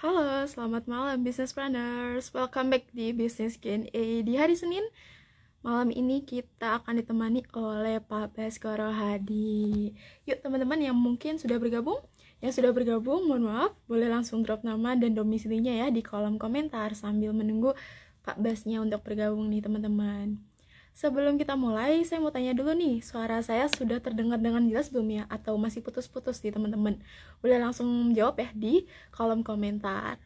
Halo, selamat malam Business Planners. Welcome back di Business Q&A. Di hari Senin, malam ini kita akan ditemani oleh Pak Baskoro Hadi. Yuk teman-teman yang mungkin sudah bergabung, mohon maaf, boleh langsung drop nama dan domisilinya ya di kolom komentar sambil menunggu Pak Basnya untuk bergabung nih teman-teman. Sebelum kita mulai, saya mau tanya dulu nih, suara saya sudah terdengar dengan jelas belum ya? Atau masih putus-putus nih teman-teman? Boleh langsung jawab ya di kolom komentar.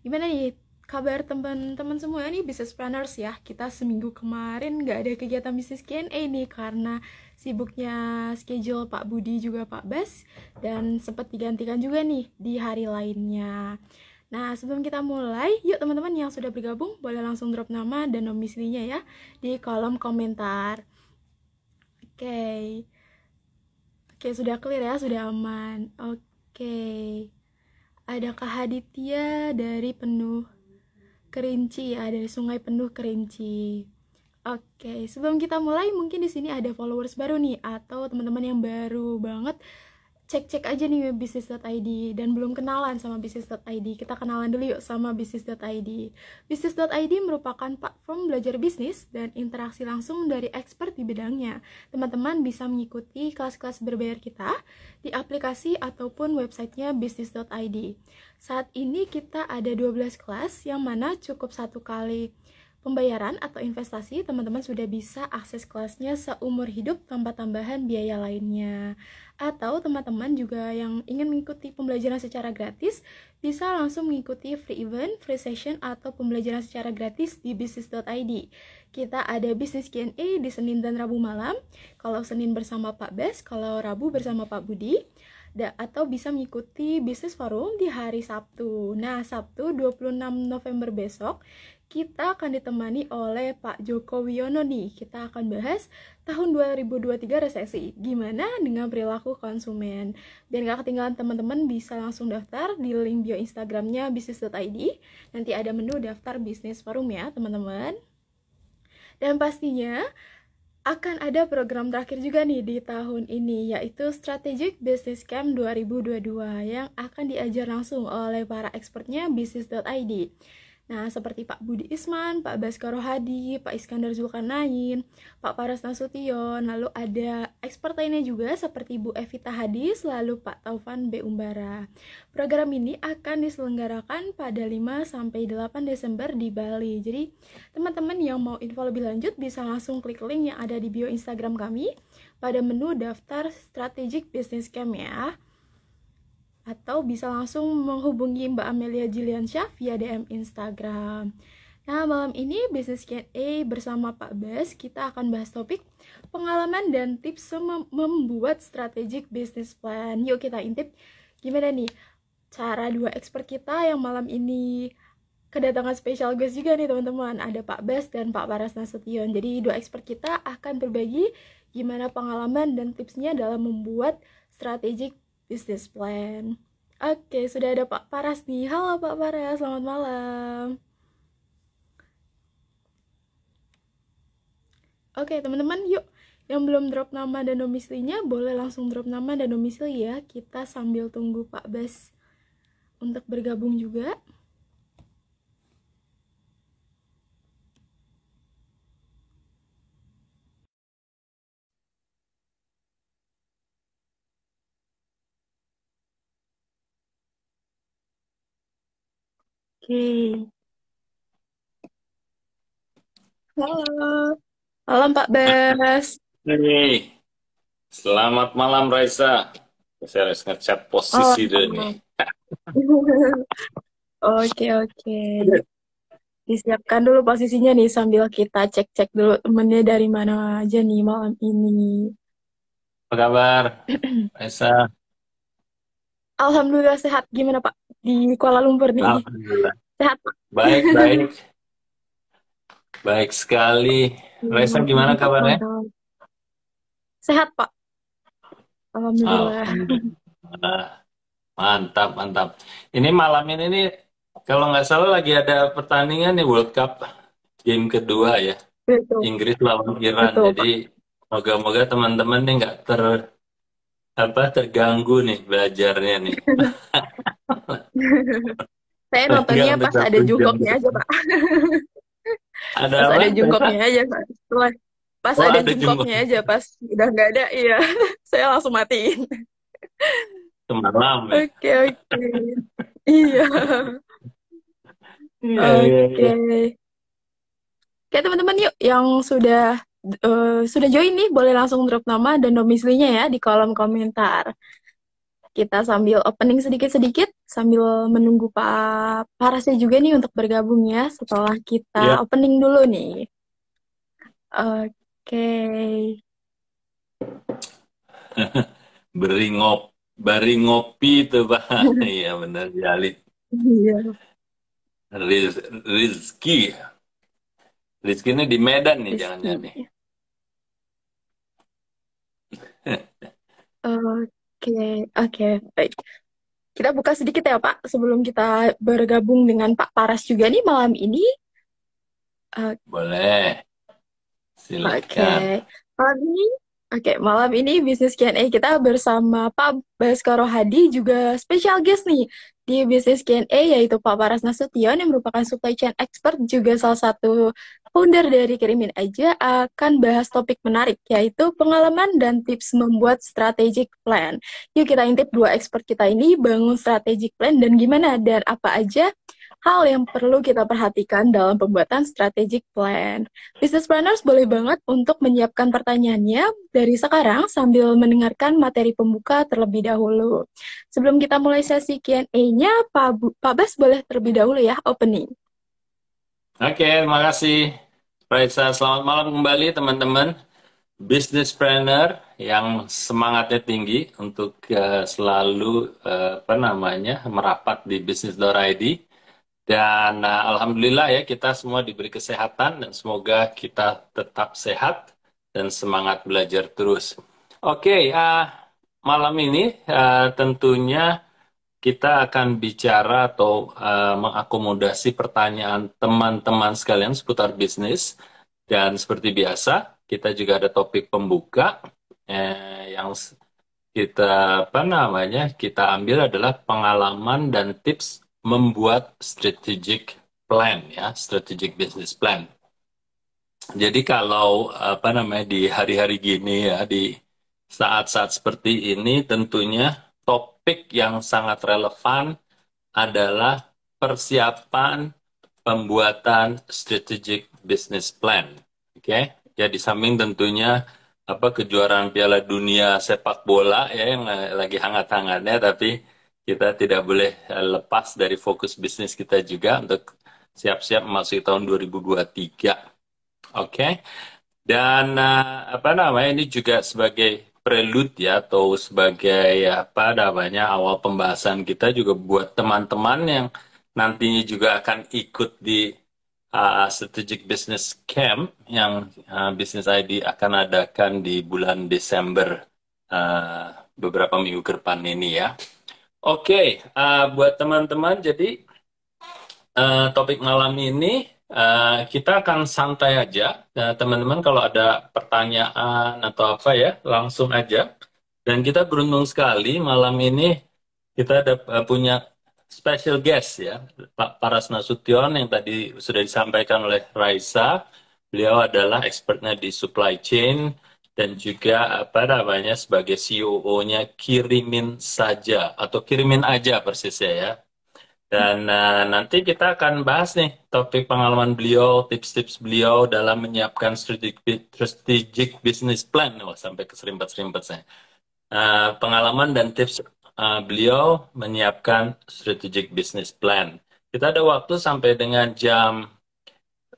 Gimana nih kabar teman-teman semua nih business planners ya? Kita seminggu kemarin nggak ada kegiatan bisnis Q&A nih karena sibuknya schedule Pak Budi juga Pak Bas dan sempat digantikan juga nih di hari lainnya. Nah, sebelum kita mulai, yuk teman-teman yang sudah bergabung, boleh langsung drop nama dan domisilinya ya di kolom komentar. Oke. Oke, sudah clear ya, sudah aman. Oke. Ada Kak Haditya dari Penuh Kerinci, dari Sungai Penuh Kerinci. Oke, sebelum kita mulai, mungkin di sini ada followers baru nih, atau teman-teman yang baru banget cek-cek aja nih bisnis.id dan belum kenalan sama bisnis.id. Kita kenalan dulu yuk sama bisnis.id. Bisnis.id merupakan platform belajar bisnis dan interaksi langsung dari expert di bidangnya. Teman-teman bisa mengikuti kelas-kelas berbayar kita di aplikasi ataupun websitenya bisnis.id. Saat ini kita ada 12 kelas yang mana cukup satu kali pembayaran atau investasi, teman-teman sudah bisa akses kelasnya seumur hidup tanpa tambahan biaya lainnya. Atau teman-teman juga yang ingin mengikuti pembelajaran secara gratis, bisa langsung mengikuti free event, free session, atau pembelajaran secara gratis di bisnis.id. Kita ada Business Q&A di Senin dan Rabu malam. Kalau Senin bersama Pak Bes, kalau Rabu bersama Pak Budi. Atau bisa mengikuti Business Forum di hari Sabtu. Nah, Sabtu 26 November besok, kita akan ditemani oleh Pak Joko Wiono nih. Kita akan bahas tahun 2023 resesi. Gimana dengan perilaku konsumen? Biar gak ketinggalan teman-teman bisa langsung daftar di link bio Instagramnya bisnis.id. Nanti ada menu daftar Business Forum ya teman-teman. Dan pastinya akan ada program terakhir juga nih di tahun ini, yaitu Strategic Business Camp 2022 yang akan diajar langsung oleh para expertnya bisnis.id. Nah, seperti Pak Budi Isman, Pak Baskoro Hadi, Pak Iskandar Zulkarnain, Pak Paras Nasution, lalu ada expert lainnya juga seperti Bu Evita Hadis, lalu Pak Taufan B. Umbara. Program ini akan diselenggarakan pada 5-8 Desember di Bali. Jadi, teman-teman yang mau info lebih lanjut bisa langsung klik link yang ada di bio Instagram kami pada menu daftar Strategic Business Camp ya. Atau bisa langsung menghubungi Mbak Amelia Jiliansyah via DM Instagram. Nah, malam ini Business Q&A bersama Pak Bas, kita akan bahas topik pengalaman dan tips membuat strategic business plan. Yuk kita intip gimana nih cara dua expert kita yang malam ini kedatangan special guest juga nih teman-teman. Ada Pak Bas dan Pak Paras Nasution. Jadi dua expert kita akan berbagi gimana pengalaman dan tipsnya dalam membuat strategic business plan. Oke, sudah ada Pak Paras nih. Halo Pak Paras, selamat malam. Oke, teman-teman, yuk. Yang belum drop nama dan domisilinya, boleh langsung drop nama dan domisili ya. Kita sambil tunggu Pak Bas untuk bergabung juga. Oke. Halo. Malam Pak Bas. Hey, selamat malam Raisa. Saya harus ngechat Oh. posisi dulu nih. Oke. Disiapkan dulu posisinya nih sambil kita cek-cek dulu temennya dari mana aja nih malam ini. Apa kabar, Raisa? Alhamdulillah sehat. Gimana Pak? Di Kuala Lumpur nih. Alhamdulillah. Sehat Pak? Baik. Baik sekali. Raisa gimana Mantap, kabarnya? mantap. Sehat Pak? Alhamdulillah. Alhamdulillah. Mantap. Ini malam ini nih, kalau nggak salah lagi ada pertandingan nih World Cup game kedua ya. Betul, Inggris lawan Iran. betul Jadi Pak. moga-moga teman-teman nih nggak terganggu nih belajarnya nih. Saya Enggak nontonnya untuk pas ada 1 jam ke jungkoknya aja, depan. Pak. Ada Pas apa, ada Raisa? jungkoknya aja, Pak. Pas Oh, ada ada jungkoknya jenggot aja, pas udah nggak ada, iya. Saya langsung matiin. semalam ya. Oke, oke. Iya. Iya, iya, Oke. iya. Oke, teman-teman, yuk yang sudah join nih boleh langsung drop nama dan domisilinya ya di kolom komentar. Kita sambil opening sedikit-sedikit sambil menunggu Pak Parasnya juga nih untuk bergabung ya setelah kita Iya. opening dulu nih. Oke. Beri ngop, bari ngopi itu, Pak. Iya, benar Jali. Iya. Rizky. Rizky ini di Medan nih, Rizky. jangan-jangan nih. Oke, oke, baik. Kita buka sedikit ya Pak, sebelum kita bergabung dengan Pak Paras juga nih malam ini. Eh, Boleh, Oke, silahkan. malam ini, malam ini bisnis Q&A kita bersama Pak Baskoro Hadi juga special guest nih di bisnis Q&A yaitu Pak Paras Nasution yang merupakan supply chain expert juga salah satu founder dari Kirimin Aja akan bahas topik menarik yaitu pengalaman dan tips membuat strategic plan. Yuk kita intip dua expert kita ini bangun strategic plan dan gimana dan apa aja hal yang perlu kita perhatikan dalam pembuatan strategic plan. Business planners boleh banget untuk menyiapkan pertanyaannya dari sekarang sambil mendengarkan materi pembuka terlebih dahulu. Sebelum kita mulai sesi Q&A-nya, Pak Bas boleh terlebih dahulu ya, opening. Oke, terima kasih. Raisa, selamat malam kembali teman-teman. Business planner yang semangatnya tinggi untuk selalu apa namanya merapat di bisnis.id. Dan alhamdulillah ya kita semua diberi kesehatan dan semoga kita tetap sehat dan semangat belajar terus. Oke, malam ini tentunya kita akan bicara atau mengakomodasi pertanyaan teman-teman sekalian seputar bisnis. Dan seperti biasa, kita juga ada topik pembuka yang kita apa namanya kita ambil adalah pengalaman dan tips membuat strategic plan ya, strategic business plan. Jadi kalau apa namanya di hari-hari gini ya, di saat-saat seperti ini tentunya topik yang sangat relevan adalah persiapan pembuatan strategic business plan. Oke, ya di samping tentunya apa kejuaraan Piala Dunia sepak bola ya yang lagi hangat-hangatnya, tapi kita tidak boleh lepas dari fokus bisnis kita juga untuk siap-siap memasuki tahun 2023. Oke, dan apa namanya ini juga sebagai prelude ya atau sebagai apa namanya awal pembahasan kita juga buat teman-teman yang nantinya juga akan ikut di Strategic Business Camp yang Business ID akan adakan di bulan Desember beberapa minggu ke depan ini ya. Oke, buat teman-teman jadi topik malam ini kita akan santai aja. Teman-teman kalau ada pertanyaan atau apa ya, langsung aja. Dan kita beruntung sekali malam ini kita ada punya special guest ya, Pak Paras Nasution yang tadi sudah disampaikan oleh Raisa. Beliau adalah expertnya di supply chain dan juga apa namanya sebagai COO-nya Kirimin Saja atau Kirimin Aja persisnya ya. Dan nanti kita akan bahas nih topik pengalaman beliau, tips-tips beliau dalam menyiapkan strategic business plan. Oh, sampai keserimpet-serimpet saya. Pengalaman dan tips beliau menyiapkan strategic business plan. Kita ada waktu sampai dengan jam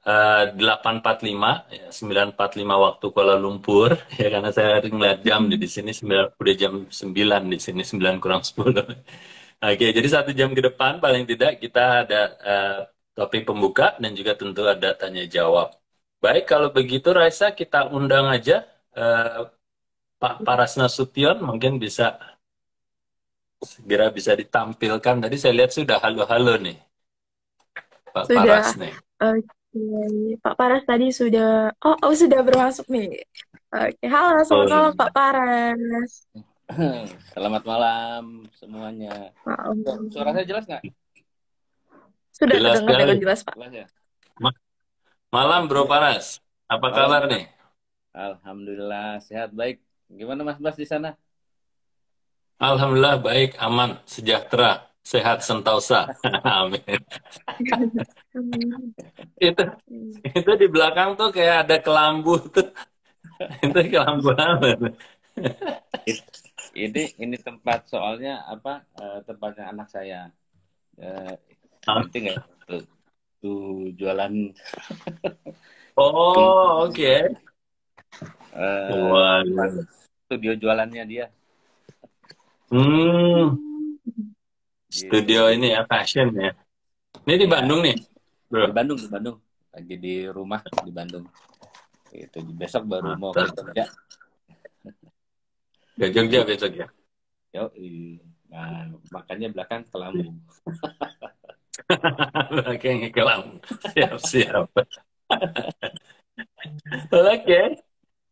8.45, ya, 9.45 waktu Kuala Lumpur. Ya, karena saya ngeliat jam di sini udah jam 9 di sini, 9 kurang 10. Oke, jadi 1 jam ke depan paling tidak kita ada topik pembuka dan juga tentu ada tanya jawab. Baik, kalau begitu Raisa kita undang aja Pak Paras Nasution mungkin bisa segera bisa ditampilkan. Tadi saya lihat sudah halo-halo nih Pak Paras Sudah, nih. oke. Pak Paras tadi sudah, sudah bermasuk nih. Oke, halo, Oh, selamat malam Pak Paras. Selamat malam semuanya. Suara saya jelas nggak? Sudah Jelas terdengar sekali. dengan jelas, Pak. Jelas ya? Ma- Malam Bro Oke. Paras. Apa Malam, kabar Mas. nih? Alhamdulillah sehat baik. Gimana Mas Bas di sana? Alhamdulillah baik, aman, sejahtera, sehat sentosa. Amin. Itu itu di belakang tuh kayak ada kelambu tuh. Itu kelambu apa? Ini tempat soalnya apa? Tempatnya anak saya. Eh, Hah? Nanti nggak tuh jualan Oh, oke. tempat Waduh. studio jualannya dia. Hmm, Gitu. studio ini ya, fashion ya. Ini di Ya, Bandung nih, bro. Di Bandung. Lagi di rumah di Bandung. Itu besok baru mau ke Mantap. Jogja. Ke Jogja besok ya. Yo, nah makanya belakang kelambu. Kayaknya kelam. Siap, siap. Oke.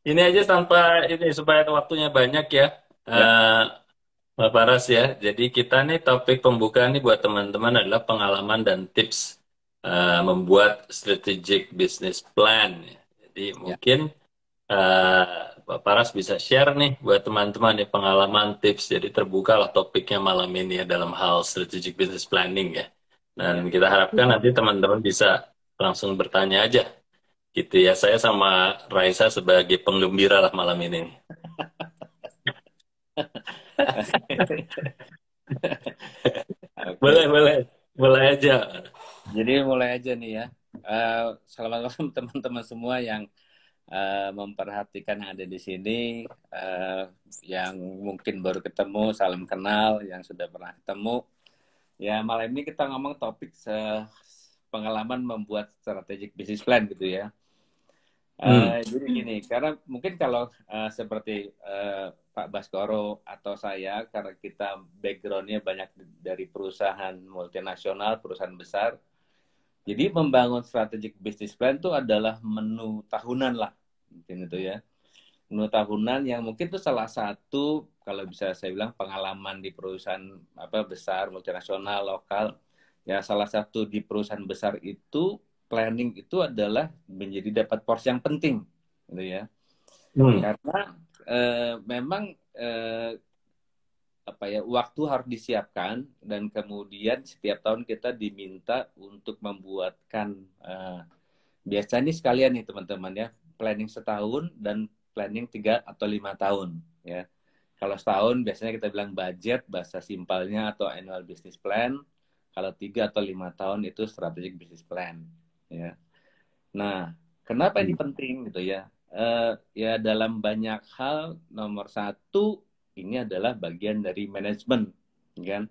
Ini aja tanpa ini supaya waktunya banyak ya. Ya, Eh, Mbak Paras ya. Jadi kita nih topik pembukaan nih buat teman-teman adalah pengalaman dan tips membuat strategic business plan. Jadi ya. mungkin Mbak Paras bisa share nih buat teman-teman nih pengalaman tips. Jadi terbuka lah topiknya malam ini ya dalam hal strategic business planning ya. Ya. Dan kita harapkan nanti teman-teman bisa langsung bertanya aja gitu ya. Saya sama Raisa sebagai penggembira lah malam ini. Oke. Boleh, boleh. Boleh aja. Jadi mulai aja nih ya. Selamat malam teman-teman semua yang memperhatikan yang ada di sini, yang mungkin baru ketemu, salam kenal, yang sudah pernah ketemu. Ya malam ini kita ngomong topik pengalaman membuat strategic business plan gitu ya. Jadi gini, karena mungkin kalau seperti Pak Baskoro atau saya, karena kita backgroundnya banyak dari perusahaan multinasional, perusahaan besar, jadi membangun strategic business plan itu adalah menu tahunan lah, mungkin itu ya. Menu tahunan yang mungkin itu salah satu, kalau bisa saya bilang pengalaman di perusahaan apa besar, multinasional, lokal, ya salah satu di perusahaan besar itu planning itu adalah menjadi dapat porsi yang penting, gitu ya. Karena memang apa ya waktu harus disiapkan dan kemudian setiap tahun kita diminta untuk membuatkan biasanya sekalian nih teman-teman ya planning setahun dan planning 3 atau 5 tahun ya. Kalau setahun biasanya kita bilang budget bahasa simpelnya atau annual business plan. Kalau 3 atau 5 tahun itu strategic business plan ya. Nah, kenapa ini penting gitu ya? Ya dalam banyak hal nomor satu ini adalah bagian dari manajemen, kan?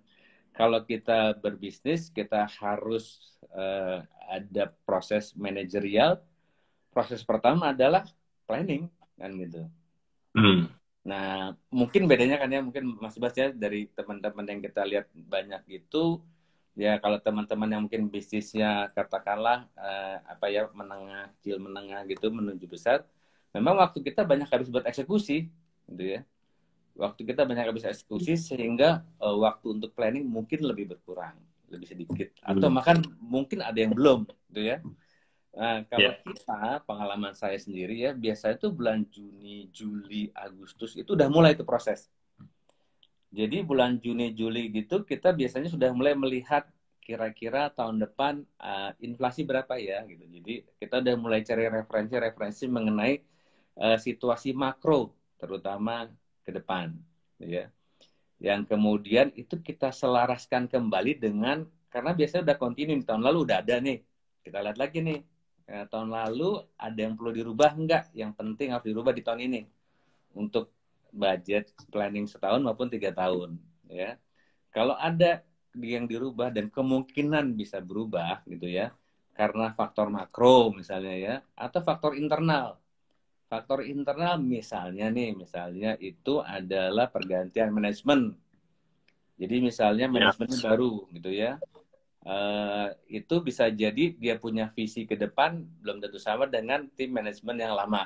Kalau kita berbisnis kita harus ada proses manajerial. Proses pertama adalah planning, kan gitu. Nah, mungkin bedanya kan ya, mungkin Mas Bas ya dari teman-teman yang kita lihat banyak itu. Ya kalau teman-teman yang mungkin bisnisnya katakanlah apa ya menengah, kecil menengah gitu menuju besar, memang waktu kita banyak habis buat eksekusi, gitu ya. Waktu kita banyak habis eksekusi sehingga waktu untuk planning mungkin lebih berkurang, lebih sedikit, atau bahkan mungkin ada yang belum, gitu ya. Nah, kalau kita pengalaman saya sendiri ya biasanya tuh bulan Juni, Juli, Agustus itu udah mulai itu proses. Jadi bulan Juni, Juli gitu kita biasanya sudah mulai melihat kira-kira tahun depan inflasi berapa ya gitu. Jadi kita udah mulai cari referensi-referensi mengenai situasi makro terutama ke depan ya. Yang kemudian itu kita selaraskan kembali dengan karena biasanya udah kontinu tahun lalu udah ada nih. Kita lihat lagi nih. Tahun lalu ada yang perlu dirubah enggak? Yang penting harus dirubah di tahun ini. Untuk budget planning setahun maupun 3 tahun ya. Kalau ada yang dirubah dan kemungkinan bisa berubah gitu ya karena faktor makro misalnya ya atau faktor internal. Faktor internal misalnya itu adalah pergantian manajemen. Jadi misalnya manajemennya baru gitu ya. Itu bisa jadi dia punya visi ke depan belum tentu sama dengan tim manajemen yang lama.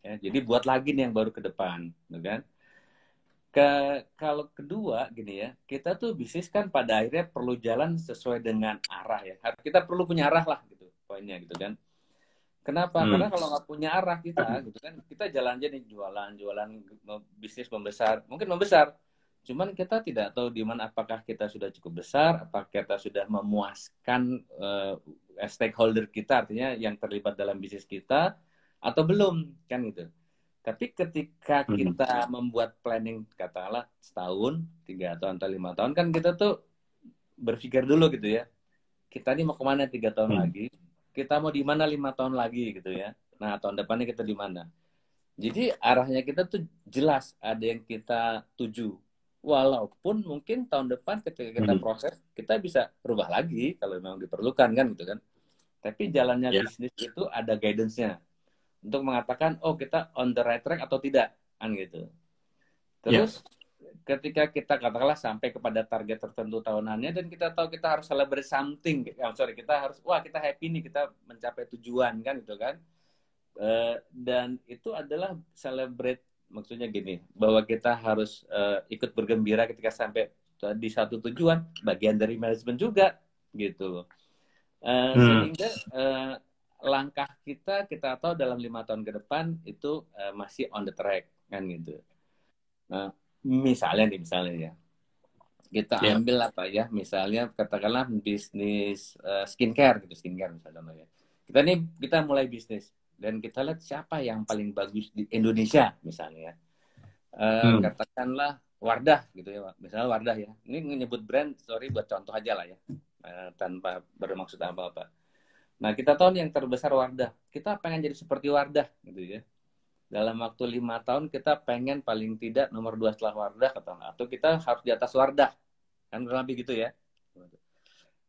Ya, jadi buat lagi nih yang baru ke depan, gitu kan? Kalau kedua gini ya, kita tuh bisnis kan pada akhirnya perlu jalan sesuai dengan arah ya. Kita perlu punya arah lah gitu, poinnya gitu kan. Kenapa? Karena kalau nggak punya arah kita gitu kan, kita jalan aja nih jualan, bisnis membesar, mungkin membesar. Cuman kita tidak tahu di mana apakah kita sudah cukup besar, apakah kita sudah memuaskan stakeholder kita, artinya yang terlibat dalam bisnis kita, atau belum, kan gitu. Tapi ketika kita membuat planning, katakanlah setahun, 3 tahun, atau 5 tahun, kan kita tuh berpikir dulu gitu ya. Kita ini mau kemana 3 tahun lagi? Kita mau di mana 5 tahun lagi gitu ya. Nah, tahun depannya kita di mana? Jadi arahnya kita tuh jelas, ada yang kita tuju. Walaupun mungkin tahun depan ketika kita proses, kita bisa rubah lagi kalau memang diperlukan kan gitu kan. Tapi jalannya bisnis itu ada guidance-nya untuk mengatakan, oh kita on the right track atau tidak, kan gitu. Terus ketika kita katakanlah sampai kepada target tertentu tahunannya dan kita tahu kita harus celebrate something, kita harus, wah kita happy nih kita mencapai tujuan kan gitu kan. Dan itu adalah celebrate, maksudnya gini, bahwa kita harus ikut bergembira ketika sampai di satu tujuan, bagian dari manajemen juga gitu. Sehingga langkah kita tahu dalam 5 tahun ke depan itu masih on the track kan gitu. Nah, misalnya ya kita ambil apa ya, misalnya katakanlah bisnis skincare gitu, misalnya ya. Kita mulai bisnis dan kita lihat siapa yang paling bagus di Indonesia misalnya. Katakanlah Wardah gitu ya, misalnya Wardah ya. Ini menyebut brand, sorry buat contoh aja lah ya, tanpa bermaksud apa-apa. Nah, kita tahu nih yang terbesar Wardah. Kita pengen jadi seperti Wardah, gitu ya. Dalam waktu 5 tahun, kita pengen paling tidak nomor 2 setelah Wardah, atau kita harus di atas Wardah. Kan kurang lebih gitu ya.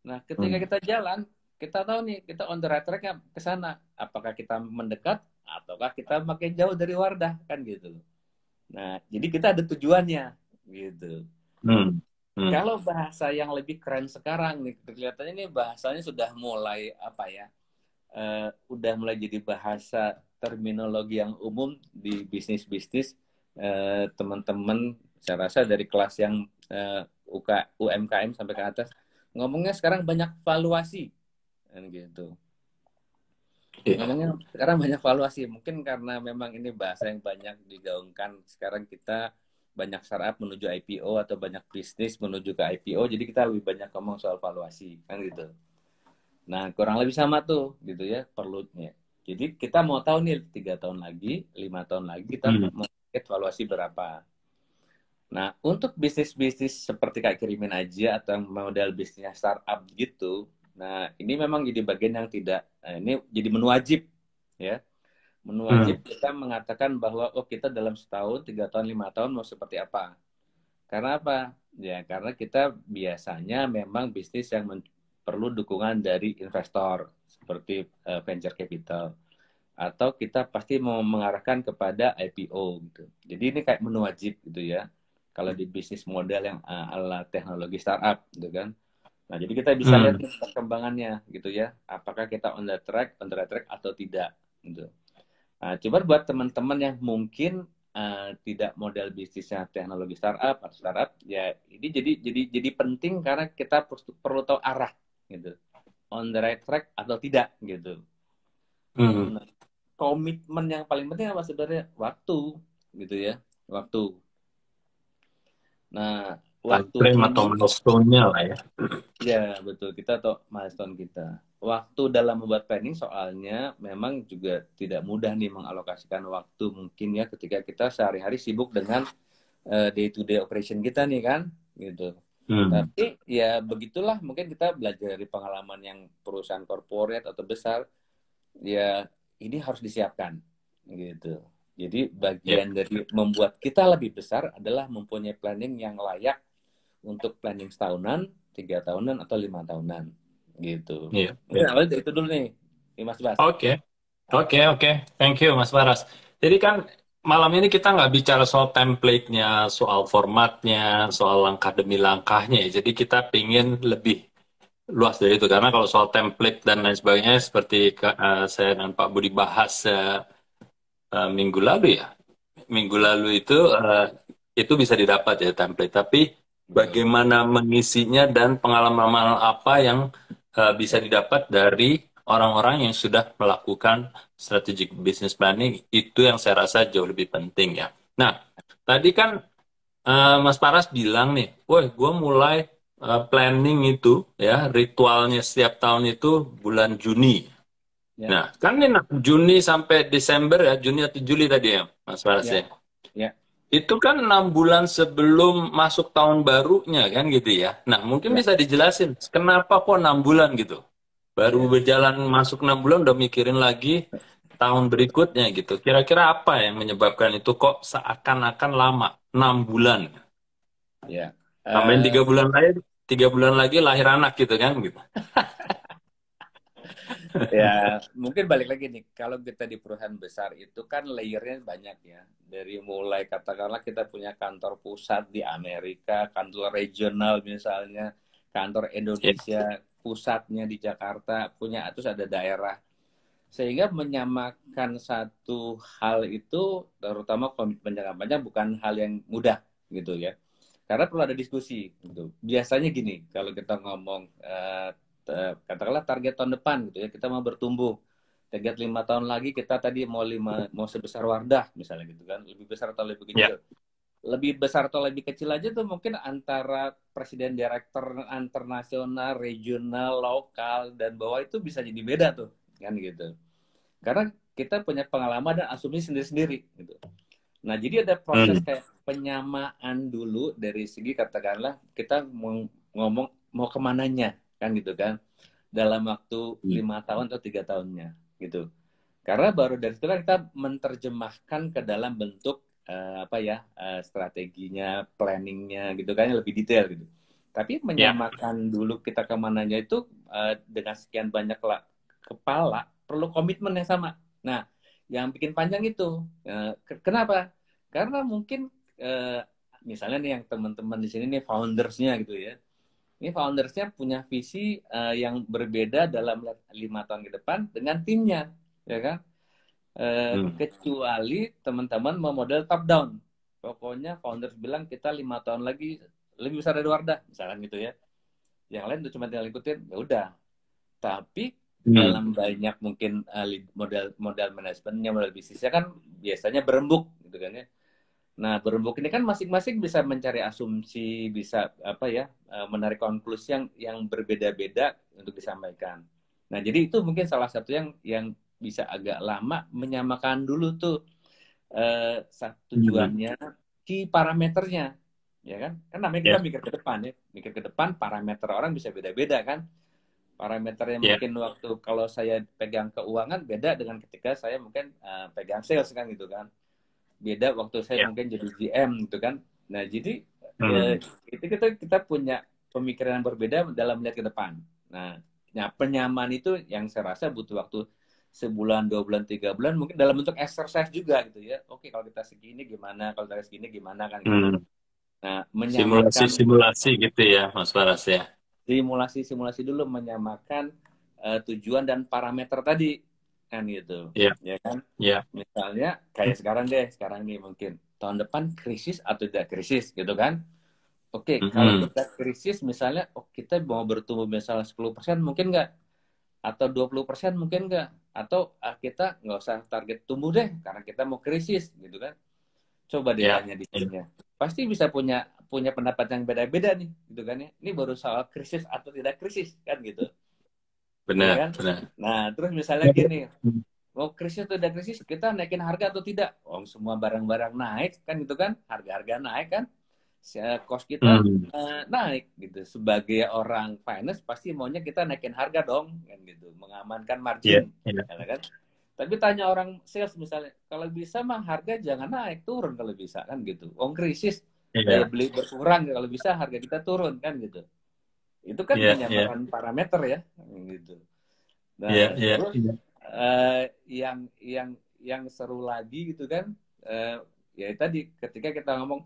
Nah, ketika kita jalan, kita tahu nih, kita on the right track ke sana. Apakah kita mendekat, ataukah kita makin jauh dari Wardah, kan gitu. Nah, jadi kita ada tujuannya, gitu. Kalau bahasa yang lebih keren sekarang nih, kelihatannya nih bahasanya sudah mulai apa ya, udah mulai jadi bahasa terminologi yang umum di bisnis-bisnis teman-teman. Saya rasa dari kelas yang UMKM sampai ke atas ngomongnya sekarang banyak valuasi, kan gitu. Ngomongnya sekarang banyak valuasi, mungkin karena memang ini bahasa yang banyak digaungkan sekarang. Kita banyak startup menuju IPO atau banyak bisnis menuju ke IPO, jadi kita lebih banyak ngomong soal valuasi kan gitu. Nah, kurang lebih sama tuh gitu ya perlunya. Jadi kita mau tahu nih 3 tahun lagi, 5 tahun lagi kita mau target valuasi berapa. Nah, untuk bisnis-bisnis seperti kayak kirimin aja atau model bisnisnya startup gitu, nah ini memang jadi bagian yang tidak, ini jadi menu wajib ya. Menu wajib kita mengatakan bahwa kita dalam setahun, 3 tahun, 5 tahun mau seperti apa. Karena apa? Ya karena kita biasanya memang bisnis yang perlu dukungan dari investor seperti venture capital. Atau kita pasti mau mengarahkan kepada IPO gitu. Jadi ini kayak menu wajib gitu ya. Kalau di bisnis model yang ala teknologi startup gitu kan. Nah, jadi kita bisa lihat perkembangannya gitu ya. Apakah kita on the right track atau tidak gitu. Nah, coba buat teman-teman yang mungkin tidak model bisnisnya teknologi startup atau startup, ya ini jadi penting karena kita perlu tahu arah gitu, on the right track atau tidak gitu. Nah, komitmen yang paling penting apa sebenarnya? Waktu gitu ya, waktu. Nah, waktu atau milestone-nya lah ya. Ya betul, kita tahu milestone kita. Waktu dalam membuat planning soalnya memang juga tidak mudah nih mengalokasikan waktu mungkin ya ketika kita sehari-hari sibuk dengan day to day operation kita nih kan gitu. Tapi ya begitulah, mungkin kita belajar dari pengalaman yang perusahaan corporate atau besar, ya ini harus disiapkan gitu. Jadi bagian dari membuat kita lebih besar adalah mempunyai planning yang layak untuk planning setahunan, 3 tahunan atau 5 tahunan gitu. Awalnya dari itu dulu nih, Mas Bas. Oke. Thank you, Mas Baras. Jadi kan malam ini kita nggak bicara soal template-nya, soal formatnya, soal langkah demi langkahnya. Jadi kita pingin lebih luas dari itu. Karena kalau soal template dan lain sebagainya, seperti saya dan Pak Budi bahas minggu lalu ya. Minggu lalu itu itu bisa didapat ya template. Tapi Betul. bagaimana mengisinya dan pengalaman apa yang bisa didapat dari orang-orang yang sudah melakukan strategic business planning, itu yang saya rasa jauh lebih penting ya. Nah, tadi kan Mas Paras bilang nih, woi, gue mulai planning itu ya, ritualnya setiap tahun itu bulan Juni. Ya, Nah, kan ini Juni sampai Desember ya, Juni atau Juli tadi ya, Mas Paras ya, ya. ya, Itu kan 6 bulan sebelum masuk tahun barunya kan gitu ya. Nah, mungkin ya, bisa dijelasin kenapa kok 6 bulan gitu. Baru ya. berjalan masuk 6 bulan udah mikirin lagi tahun berikutnya gitu. Kira-kira apa yang menyebabkan itu kok seakan-akan lama 6 bulan? Ya. Tambahin Eh, 3 bulan lagi, 3 bulan lagi lahir anak gitu kan gitu. Ya, mungkin balik lagi nih, kalau kita di perusahaan besar itu kan layernya banyak ya. Dari mulai katakanlah kita punya kantor pusat di Amerika, kantor regional misalnya, kantor Ya. Indonesia, pusatnya di Jakarta, punya terus ada daerah. Sehingga menyamakan satu hal itu, terutama komitmen jangka panjang, bukan hal yang mudah gitu ya. Karena perlu ada diskusi gitu. Biasanya gini, kalau kita ngomong katakanlah target tahun depan gitu ya, kita mau bertumbuh. Target 5 tahun lagi kita tadi mau sebesar Wardah misalnya gitu kan, lebih besar atau lebih Ya. kecil. Lebih besar atau lebih kecil aja tuh mungkin antara presiden direktur internasional, regional, lokal dan bawah itu bisa jadi beda tuh kan gitu. Karena kita punya pengalaman dan asumsi sendiri-sendiri gitu. Nah, jadi ada proses Hmm. kayak penyamaan dulu dari segi katakanlah kita mau ngomong mau kemananya kan gitu kan dalam waktu Hmm. 5 tahun atau 3 tahunnya gitu. Karena baru dari situ kan kita menerjemahkan ke dalam bentuk apa ya strateginya, planningnya gitu kan yang lebih detail gitu. Tapi Ya. menyamakan dulu kita kemananya itu dengan sekian banyak kepala perlu komitmen yang sama. Nah, yang bikin panjang itu kenapa? Karena mungkin misalnya nih yang teman-teman di sini nih foundersnya gitu ya. Ini foundersnya punya visi yang berbeda dalam 5 tahun ke depan dengan timnya, ya kan? Hmm. Kecuali teman-teman mau model top down. Pokoknya founders bilang kita 5 tahun lagi lebih besar dari Wardah, misalkan gitu ya. Yang lain tuh cuma tinggal ikutin, ya udah. Tapi Hmm. dalam banyak mungkin model model manajemennya, model bisnisnya kan biasanya berembuk gitu kan ya. Nah, berembuk ini kan masing-masing bisa mencari asumsi, bisa apa ya, menarik konklusi yang berbeda-beda untuk disampaikan. Nah, jadi itu mungkin salah satu yang bisa agak lama menyamakan dulu tuh Hmm. tujuannya, key parameternya, ya kan? Kan namanya kita Ya. mikir ke depan ya, mikir ke depan parameter orang bisa beda-beda kan? Parameternya Ya. mungkin waktu kalau saya pegang keuangan beda dengan ketika saya mungkin pegang sales kan gitu kan beda waktu saya Ya. mungkin jadi GM gitu kan. Nah, jadi Hmm. itu kita punya pemikiran yang berbeda dalam melihat ke depan. Nah, penyamaan itu yang saya rasa butuh waktu sebulan, 2 bulan, 3 bulan, mungkin dalam bentuk exercise juga gitu ya. Oke, kalau kita segini gimana, kalau kita segini gimana kan gitu. Hmm. Nah, menyamakan Simulasi-simulasi gitu ya, Mas Paras ya. simulasi-simulasi dulu menyamakan tujuan dan parameter tadi kan gitu. Ya. Ya kan? Ya. Misalnya kayak sekarang deh, sekarang nih mungkin tahun depan krisis atau tidak krisis gitu kan. Oke, kalau Hmm. kita krisis misalnya, oh kita mau bertumbuh misalnya 10% mungkin nggak? Atau 20% mungkin nggak? Atau kita nggak usah target tumbuh deh, karena kita mau krisis gitu kan. Coba Ya. ditanya di Ya. timnya. Pasti bisa punya punya pendapat yang beda-beda nih, gitu kan ya. Ini baru soal krisis atau tidak krisis kan gitu. Iya Benar, kan? benar. Nah, terus misalnya gini, mau krisis atau tidak krisis, kita naikin harga atau tidak? Oh, semua barang-barang naik kan gitu kan, harga-harga naik kan, cost kita Hmm. naik gitu. Sebagai orang finance pasti maunya kita naikin harga dong, kan gitu, mengamankan Ya. margin, Ya. ya kan? Tapi tanya orang sales misalnya, kalau bisa mah harga jangan naik, turun kalau bisa kan gitu. Oh, krisis daya Iya. beli berkurang, kalau bisa harga kita turun kan gitu. Itu kan Iya. Iya. menyamakan parameter ya, gitu. Iya. Nah, Iya. terus Iya. yang seru lagi gitu kan, ya tadi ketika kita ngomong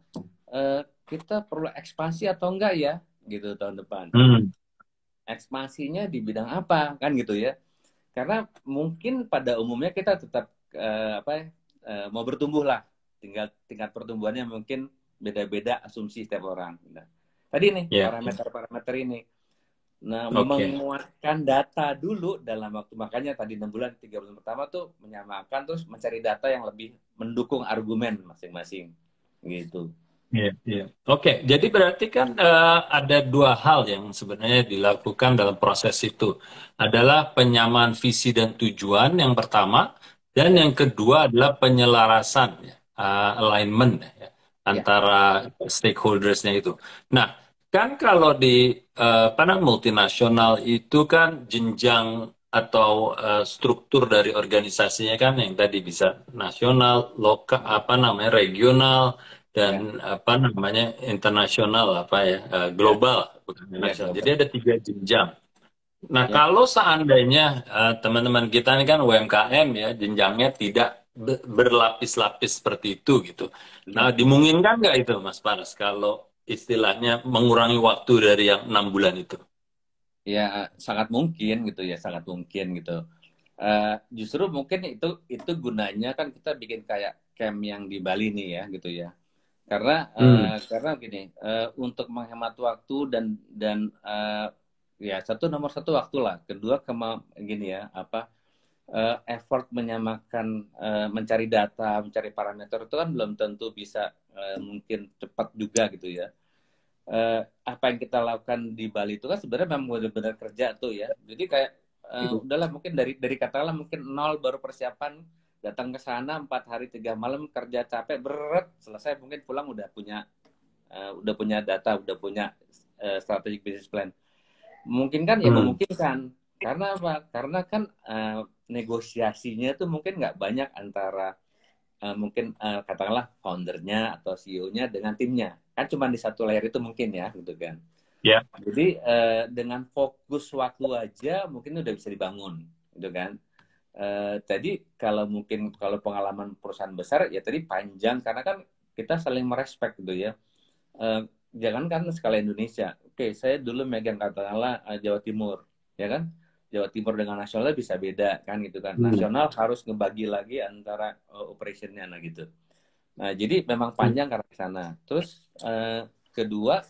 kita perlu ekspansi atau enggak ya, gitu tahun depan. Hmm. Ekspansinya di bidang apa kan gitu ya? Karena mungkin pada umumnya kita tetap apa ya, mau bertumbuh lah, tinggal tingkat pertumbuhannya mungkin beda-beda asumsi setiap orang. Nah, tadi nih Ya. parameter-parameter ini. Nah, Oke. menguatkan data dulu dalam waktu, makanya tadi 6 bulan, 3 bulan pertama tuh menyamakan, terus mencari data yang lebih mendukung argumen masing-masing. Gitu. Iya, iya. Oke, jadi berarti kan ada dua hal yang sebenarnya dilakukan dalam proses itu. Adalah penyamaan visi dan tujuan yang pertama, dan Ya, yang kedua adalah penyelarasan, ya, alignment ya, ya, antara stakeholdersnya itu. Nah, kan kalau di apa namanya, multinasional itu kan jenjang atau struktur dari organisasinya kan yang tadi bisa nasional, lokal, apa namanya, regional, ya, dan apa namanya internasional, apa ya, ya, global, bukan ya, nasional. Jadi global. ada tiga jenjang. Nah, Ya, kalau seandainya teman-teman kita ini kan UMKM ya, jenjangnya tidak berlapis-lapis seperti itu gitu. Nah, ya. dimungkinkan nggak itu, Mas Paras, kalau istilahnya mengurangi waktu dari yang 6 bulan itu? Ya, sangat mungkin gitu ya, sangat mungkin gitu. Justru mungkin itu gunanya kan kita bikin kayak camp yang di Bali nih ya gitu ya. Hmm, Karena gini, untuk menghemat waktu dan ya nomor satu waktu lah. Kedua gini ya, effort menyamakan, mencari data, mencari parameter itu kan belum tentu bisa mungkin cepat juga gitu ya. Apa yang kita lakukan di Bali itu kan sebenarnya memang benar-benar kerja tuh ya. Jadi kayak udahlah, mungkin dari katakanlah mungkin nol baru persiapan, datang ke sana 4 hari 3 malam kerja capek berat, selesai mungkin pulang udah punya data, udah punya strategic business plan. Mungkin kan ya, hmm, memungkinkan. Karena apa? Karena kan negosiasinya tuh mungkin nggak banyak antara mungkin katakanlah foundernya atau CEO-nya dengan timnya. Kan cuma di satu layer itu mungkin ya, gitu kan. ya, Jadi dengan fokus waktu aja mungkin udah bisa dibangun, gitu kan. Tadi kalau pengalaman perusahaan besar ya tadi panjang, karena kan kita saling merespek gitu ya. Eh, Jangan kan skala Indonesia. Oke, saya dulu megang katakanlah Jawa Timur, ya kan? Jawa Timur dengan nasional bisa beda kan gitu kan. hmm, Nasional harus ngebagi lagi antara operationnya, nah gitu. Nah, jadi memang hmm, panjang karena ke sana. Terus kedua,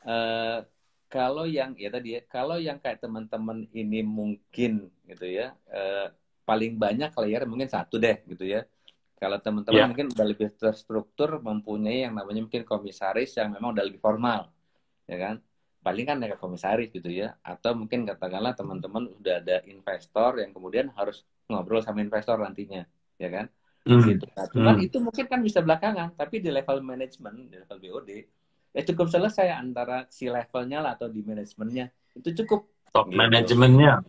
eh, kalau yang ya tadi ya, kalau yang kayak teman-teman ini mungkin gitu ya, paling banyak layer mungkin satu deh gitu ya. Kalau teman-teman ya, mungkin udah lebih terstruktur, mempunyai yang namanya mungkin komisaris yang memang udah lebih formal, ya kan? Paling kan ada komisaris gitu ya. Atau mungkin katakanlah teman-teman udah ada investor yang kemudian harus ngobrol sama investor nantinya, ya kan? Di hmm, situ. Nah, cuman hmm. itu mungkin kan bisa belakangan, tapi di level manajemen, di level BOD, ya cukup selesai antara si levelnya lah atau di manajemennya. Itu cukup Top gitu. manajemennya,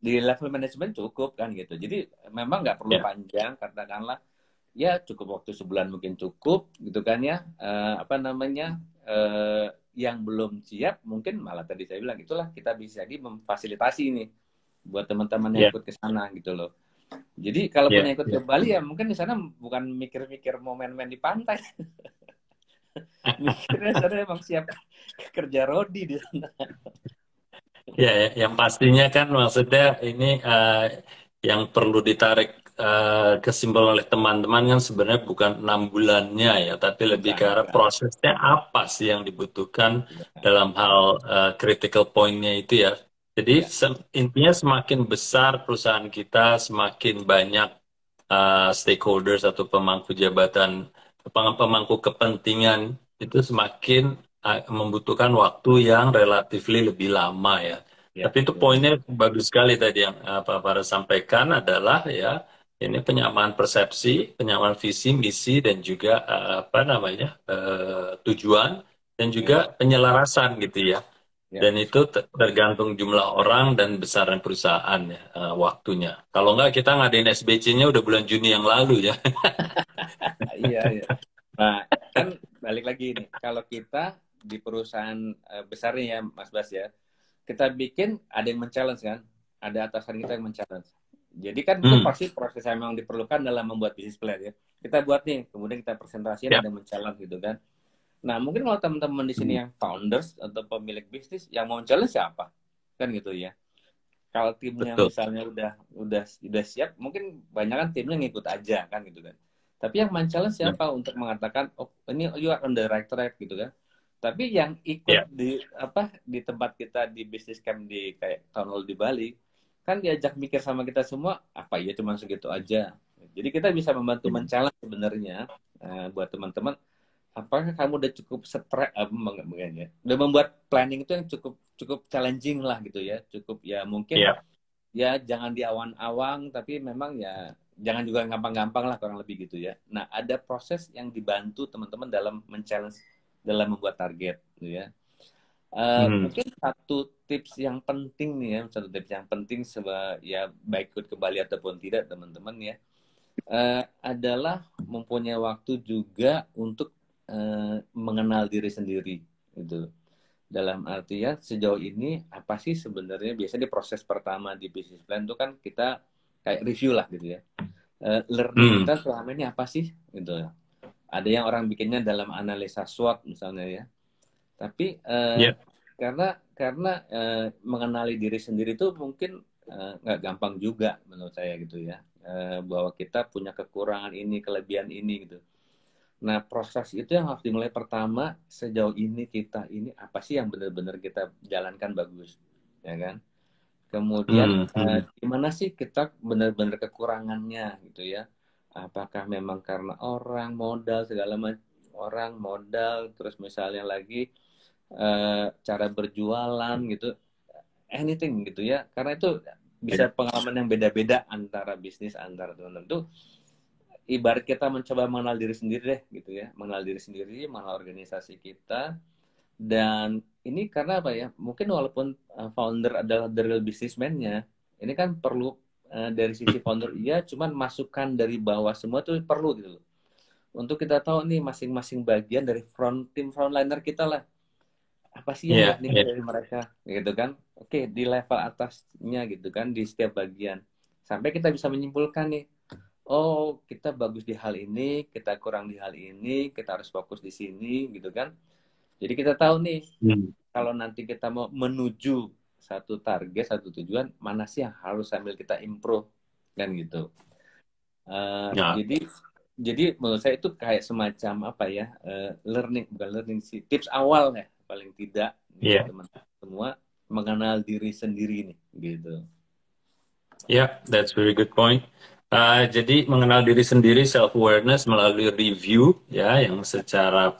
Di level manajemen cukup kan gitu. Jadi memang nggak perlu ya. panjang, katakanlah ya cukup waktu sebulan mungkin cukup gitu kan ya. Yang belum siap mungkin malah tadi saya bilang itulah, kita bisa jadi memfasilitasi ini buat teman-teman yang Ya, ikut ke sana gitu loh. Jadi kalaupun ya, yang ikut ke ya. Bali ya mungkin di sana bukan mikir-mikir mau main-main di pantai, mikirnya sana emang siap kerja rodi di sana. Ya, ya, yang pastinya kan maksudnya ini yang perlu ditarik kesimpulan oleh teman-teman kan sebenarnya bukan 6 bulannya ya, tapi lebih ke arah Bukan. prosesnya apa sih yang dibutuhkan Ya, dalam hal critical point-nya itu ya. Jadi ya, intinya semakin besar perusahaan kita, semakin banyak stakeholders atau pemangku jabatan, pemangku kepentingan itu semakin membutuhkan waktu yang relatifly lebih lama ya. ya, Tapi itu ya, poinnya bagus sekali tadi yang Pak Farah sampaikan adalah ya ini penyamaan persepsi, penyamaan visi, misi dan juga apa namanya tujuan dan juga ya, penyelarasan gitu ya. ya. Dan itu tergantung jumlah orang dan besaran perusahaan ya, waktunya. Kalau nggak kita ngadain SBC-nya udah bulan Juni yang lalu ya. Iya, iya. Nah, kan balik lagi nih. Kalau kita di perusahaan besarnya ya, Mas Bas ya, kita bikin ada yang men-challenge kan, ada atasan kita yang men-challenge. Jadi kan itu Hmm, pasti proses yang memang diperlukan dalam membuat bisnis plan ya. Kita buat nih, kemudian kita presentasiin, ya. ada yang men-challenge gitu kan. Nah, mungkin kalau teman-teman di sini Hmm, yang founders atau pemilik bisnis yang mau challenge siapa? Kan gitu ya. Kalau timnya betul. misalnya udah siap, mungkin banyak kan timnya ngikut aja kan gitu kan. Tapi yang men-challenge siapa untuk mengatakan, oh ini you are on the right track gitu kan. Tapi yang ikut di tempat kita di business camp di kayak Town Hall di Bali, kan diajak mikir sama kita semua, apa iya cuma segitu aja. Jadi kita bisa membantu men-challenge sebenarnya buat teman-teman, apakah kamu udah cukup stres udah membuat planning itu yang cukup challenging lah gitu ya, cukup ya mungkin ya jangan di awang-awang, tapi memang ya jangan juga gampang-gampang lah kurang lebih gitu ya. Nah, ada proses yang dibantu teman-teman dalam men-challenge, dalam membuat target gitu ya. Mungkin satu tips yang penting nih ya, ya baik ikut ke Bali ataupun tidak teman-teman ya, adalah mempunyai waktu juga untuk mengenal diri sendiri gitu. Dalam artian sejauh ini apa sih sebenarnya, biasanya di proses pertama di business plan itu kan kita kayak review lah gitu ya. Learning kita selama ini apa sih gitu. Ada yang orang bikinnya dalam analisa SWOT misalnya ya. Tapi karena mengenali diri sendiri itu mungkin nggak gampang juga menurut saya gitu ya. Bahwa kita punya kekurangan ini, kelebihan ini gitu. Nah, proses itu yang harus dimulai pertama, sejauh ini kita ini apa sih yang benar-benar kita jalankan bagus, ya kan? Kemudian gimana sih kita benar-benar kekurangannya gitu ya? Apakah memang karena orang modal segala macam, orang modal, terus misalnya lagi cara berjualan gitu, anything gitu ya? Karena itu bisa pengalaman yang beda-beda antara bisnis antar teman-teman tuh. Ibarat kita mencoba mengenal diri sendiri deh gitu ya, mengenal diri sendiri, mengenal organisasi kita. Dan ini karena apa ya, mungkin walaupun founder adalah the real businessman-nya, ini kan perlu dari sisi founder iya, cuman masukan dari bawah semua tuh perlu gitu loh, untuk kita tahu nih masing-masing bagian dari tim frontliner kita lah, apa sih yang learning dari mereka gitu kan. Oke, di level atasnya gitu kan, di setiap bagian, sampai kita bisa menyimpulkan nih, oh kita bagus di hal ini, kita kurang di hal ini, kita harus fokus di sini gitu kan. Jadi kita tahu nih, kalau nanti kita mau menuju satu target, satu tujuan, mana sih yang harus sambil kita improve, kan gitu. Jadi menurut saya itu kayak semacam apa ya, bukan learning sih, tips awal ya, paling tidak teman-teman semua mengenal diri sendiri nih, gitu. That's very good point. Jadi mengenal diri sendiri, self awareness melalui review ya, yang secara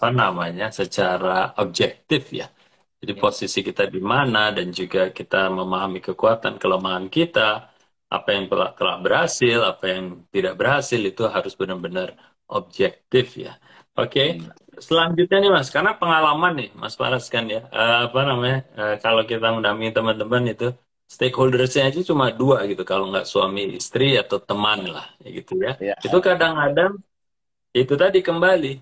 secara objektif ya. Jadi posisi kita di mana, dan juga kita memahami kekuatan kelemahan kita, apa yang telah berhasil, apa yang tidak berhasil, itu harus benar-benar objektif ya. Oke. Selanjutnya nih Mas, karena pengalaman nih Mas Paras kan ya, kalau kita mendampingi teman-teman itu stakeholdersnya aja cuma 2 gitu, kalau nggak suami istri atau teman lah gitu ya. Itu kadang-kadang itu tadi kembali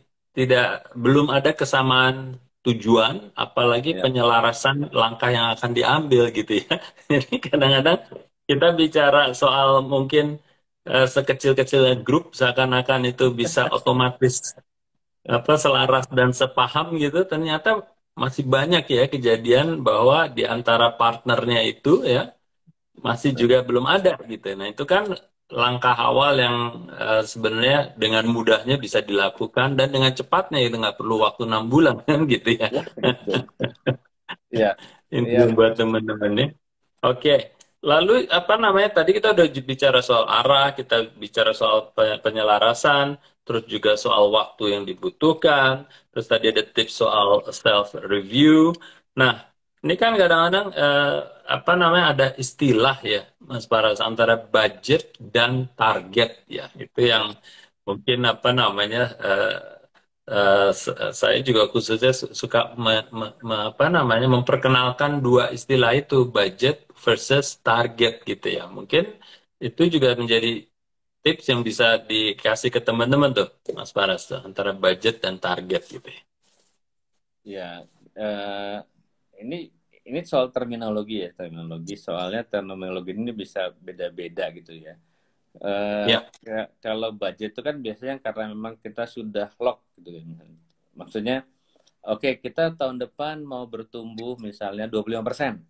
belum ada kesamaan tujuan, apalagi penyelarasan langkah yang akan diambil gitu ya. Jadi kadang-kadang kita bicara soal mungkin sekecil-kecilnya grup seakan-akan itu bisa otomatis selaras dan sepaham gitu, ternyata masih banyak ya kejadian bahwa di antara partnernya itu ya masih juga belum ada gitu. Nah, itu kan langkah awal yang sebenarnya dengan mudahnya bisa dilakukan dan dengan cepatnya, itu nggak perlu waktu 6 bulan kan gitu ya. Ini buat teman-teman nih. Oke. Lalu tadi kita udah bicara soal arah, kita bicara soal penyelarasan, terus juga soal waktu yang dibutuhkan, terus tadi ada tips soal self review. Nah, ini kan kadang-kadang ada istilah ya Mas Paras, antara budget dan target ya. Itu yang mungkin saya juga khususnya suka memperkenalkan 2 istilah itu, budget versus target gitu ya. Mungkin itu juga menjadi tips yang bisa dikasih ke teman-teman tuh Mas Paras tuh, antara budget dan target gitu ya. Ini soal terminologi ya, soalnya terminologi ini bisa beda-beda gitu ya. Kalau budget itu kan biasanya karena memang kita sudah lock gitu kan. Maksudnya oke, kita tahun depan mau bertumbuh misalnya 25%.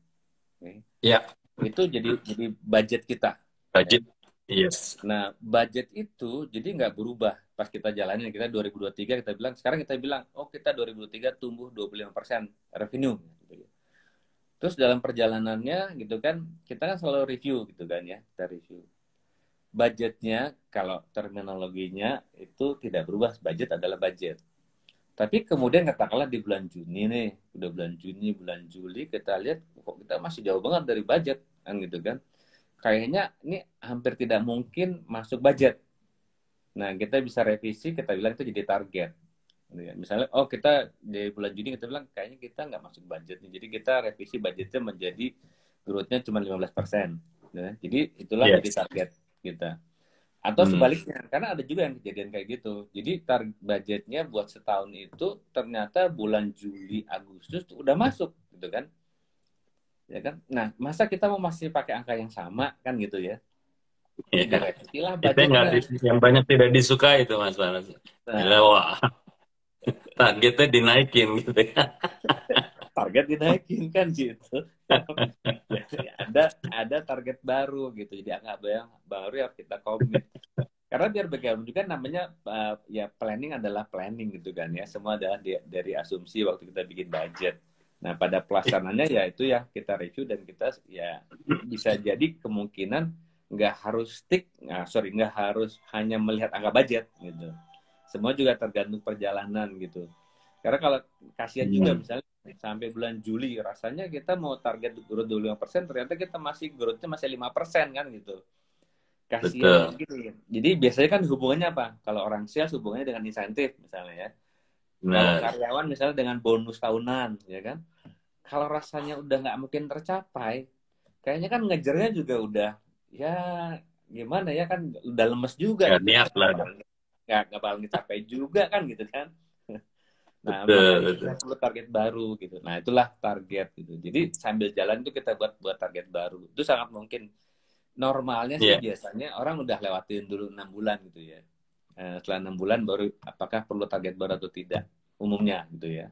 Itu jadi budget kita. Budget. Yes. Nah, budget itu jadi nggak berubah pas kita jalanin, kita 2023 kita bilang, sekarang kita bilang, oh kita 2023 tumbuh 25% revenue. Gitu. Terus dalam perjalanannya gitu kan, kita kan selalu review gitu kan ya, kita review. Budgetnya, kalau terminologinya itu tidak berubah, budget adalah budget. Tapi kemudian katakanlah di bulan Juni nih, udah bulan Juni, bulan Juli, kita lihat kok kita masih jauh banget dari budget, kan gitu kan. Kayaknya ini hampir tidak mungkin masuk budget. Nah, kita bisa revisi, kita bilang itu jadi target. Misalnya, oh kita di bulan Juni kita bilang kayaknya kita nggak masuk budget nih. Jadi kita revisi budgetnya menjadi growth-nya cuma 15%. Ya. Jadi itulah jadi target kita. Atau sebaliknya, karena ada juga yang kejadian kayak gitu. Jadi target budgetnya buat setahun itu ternyata bulan Juli, Agustus udah masuk gitu kan. Ya kan? Nah, masa kita mau masih pakai angka yang sama kan gitu ya? Ya. Istilah Itu budgetnya. yang banyak tidak disukai itu Mas Paras. Nah, Wah, targetnya dinaikin gitu ya. target dinaikin kan gitu. Jadi ada target baru gitu. Jadi angka yang baru ya kita komit. Karena biar bagaimanapun juga namanya ya planning adalah planning gitu kan ya. Semua adalah dari asumsi waktu kita bikin budget. Nah, pada pelaksanaannya ya itu ya kita review dan kita ya bisa jadi kemungkinan nggak harus nggak harus hanya melihat angka budget gitu. Semua juga tergantung perjalanan gitu. Karena kalau kasihan juga misalnya sampai bulan Juli rasanya kita mau target growth 25%, ternyata kita masih growth-nya masih 5% kan gitu. Kasihan gitu. Jadi biasanya kan hubungannya apa? Kalau orang sales hubungannya dengan insentif misalnya ya. Kalau karyawan misalnya dengan bonus tahunan ya kan. Kalau rasanya udah nggak mungkin tercapai, kayaknya kan ngejarnya juga udah ya gimana ya kan udah lemes juga Ya, gitu. niat lah. Nggak bakal dicapai juga kan gitu kan. Nah, betul. kita perlu target baru gitu. Nah, itulah target gitu. Jadi sambil jalan itu kita buat target baru. Itu sangat mungkin. Normalnya sih biasanya orang udah lewatin dulu 6 bulan gitu ya. Setelah 6 bulan baru apakah perlu target baru atau tidak. Umumnya gitu ya.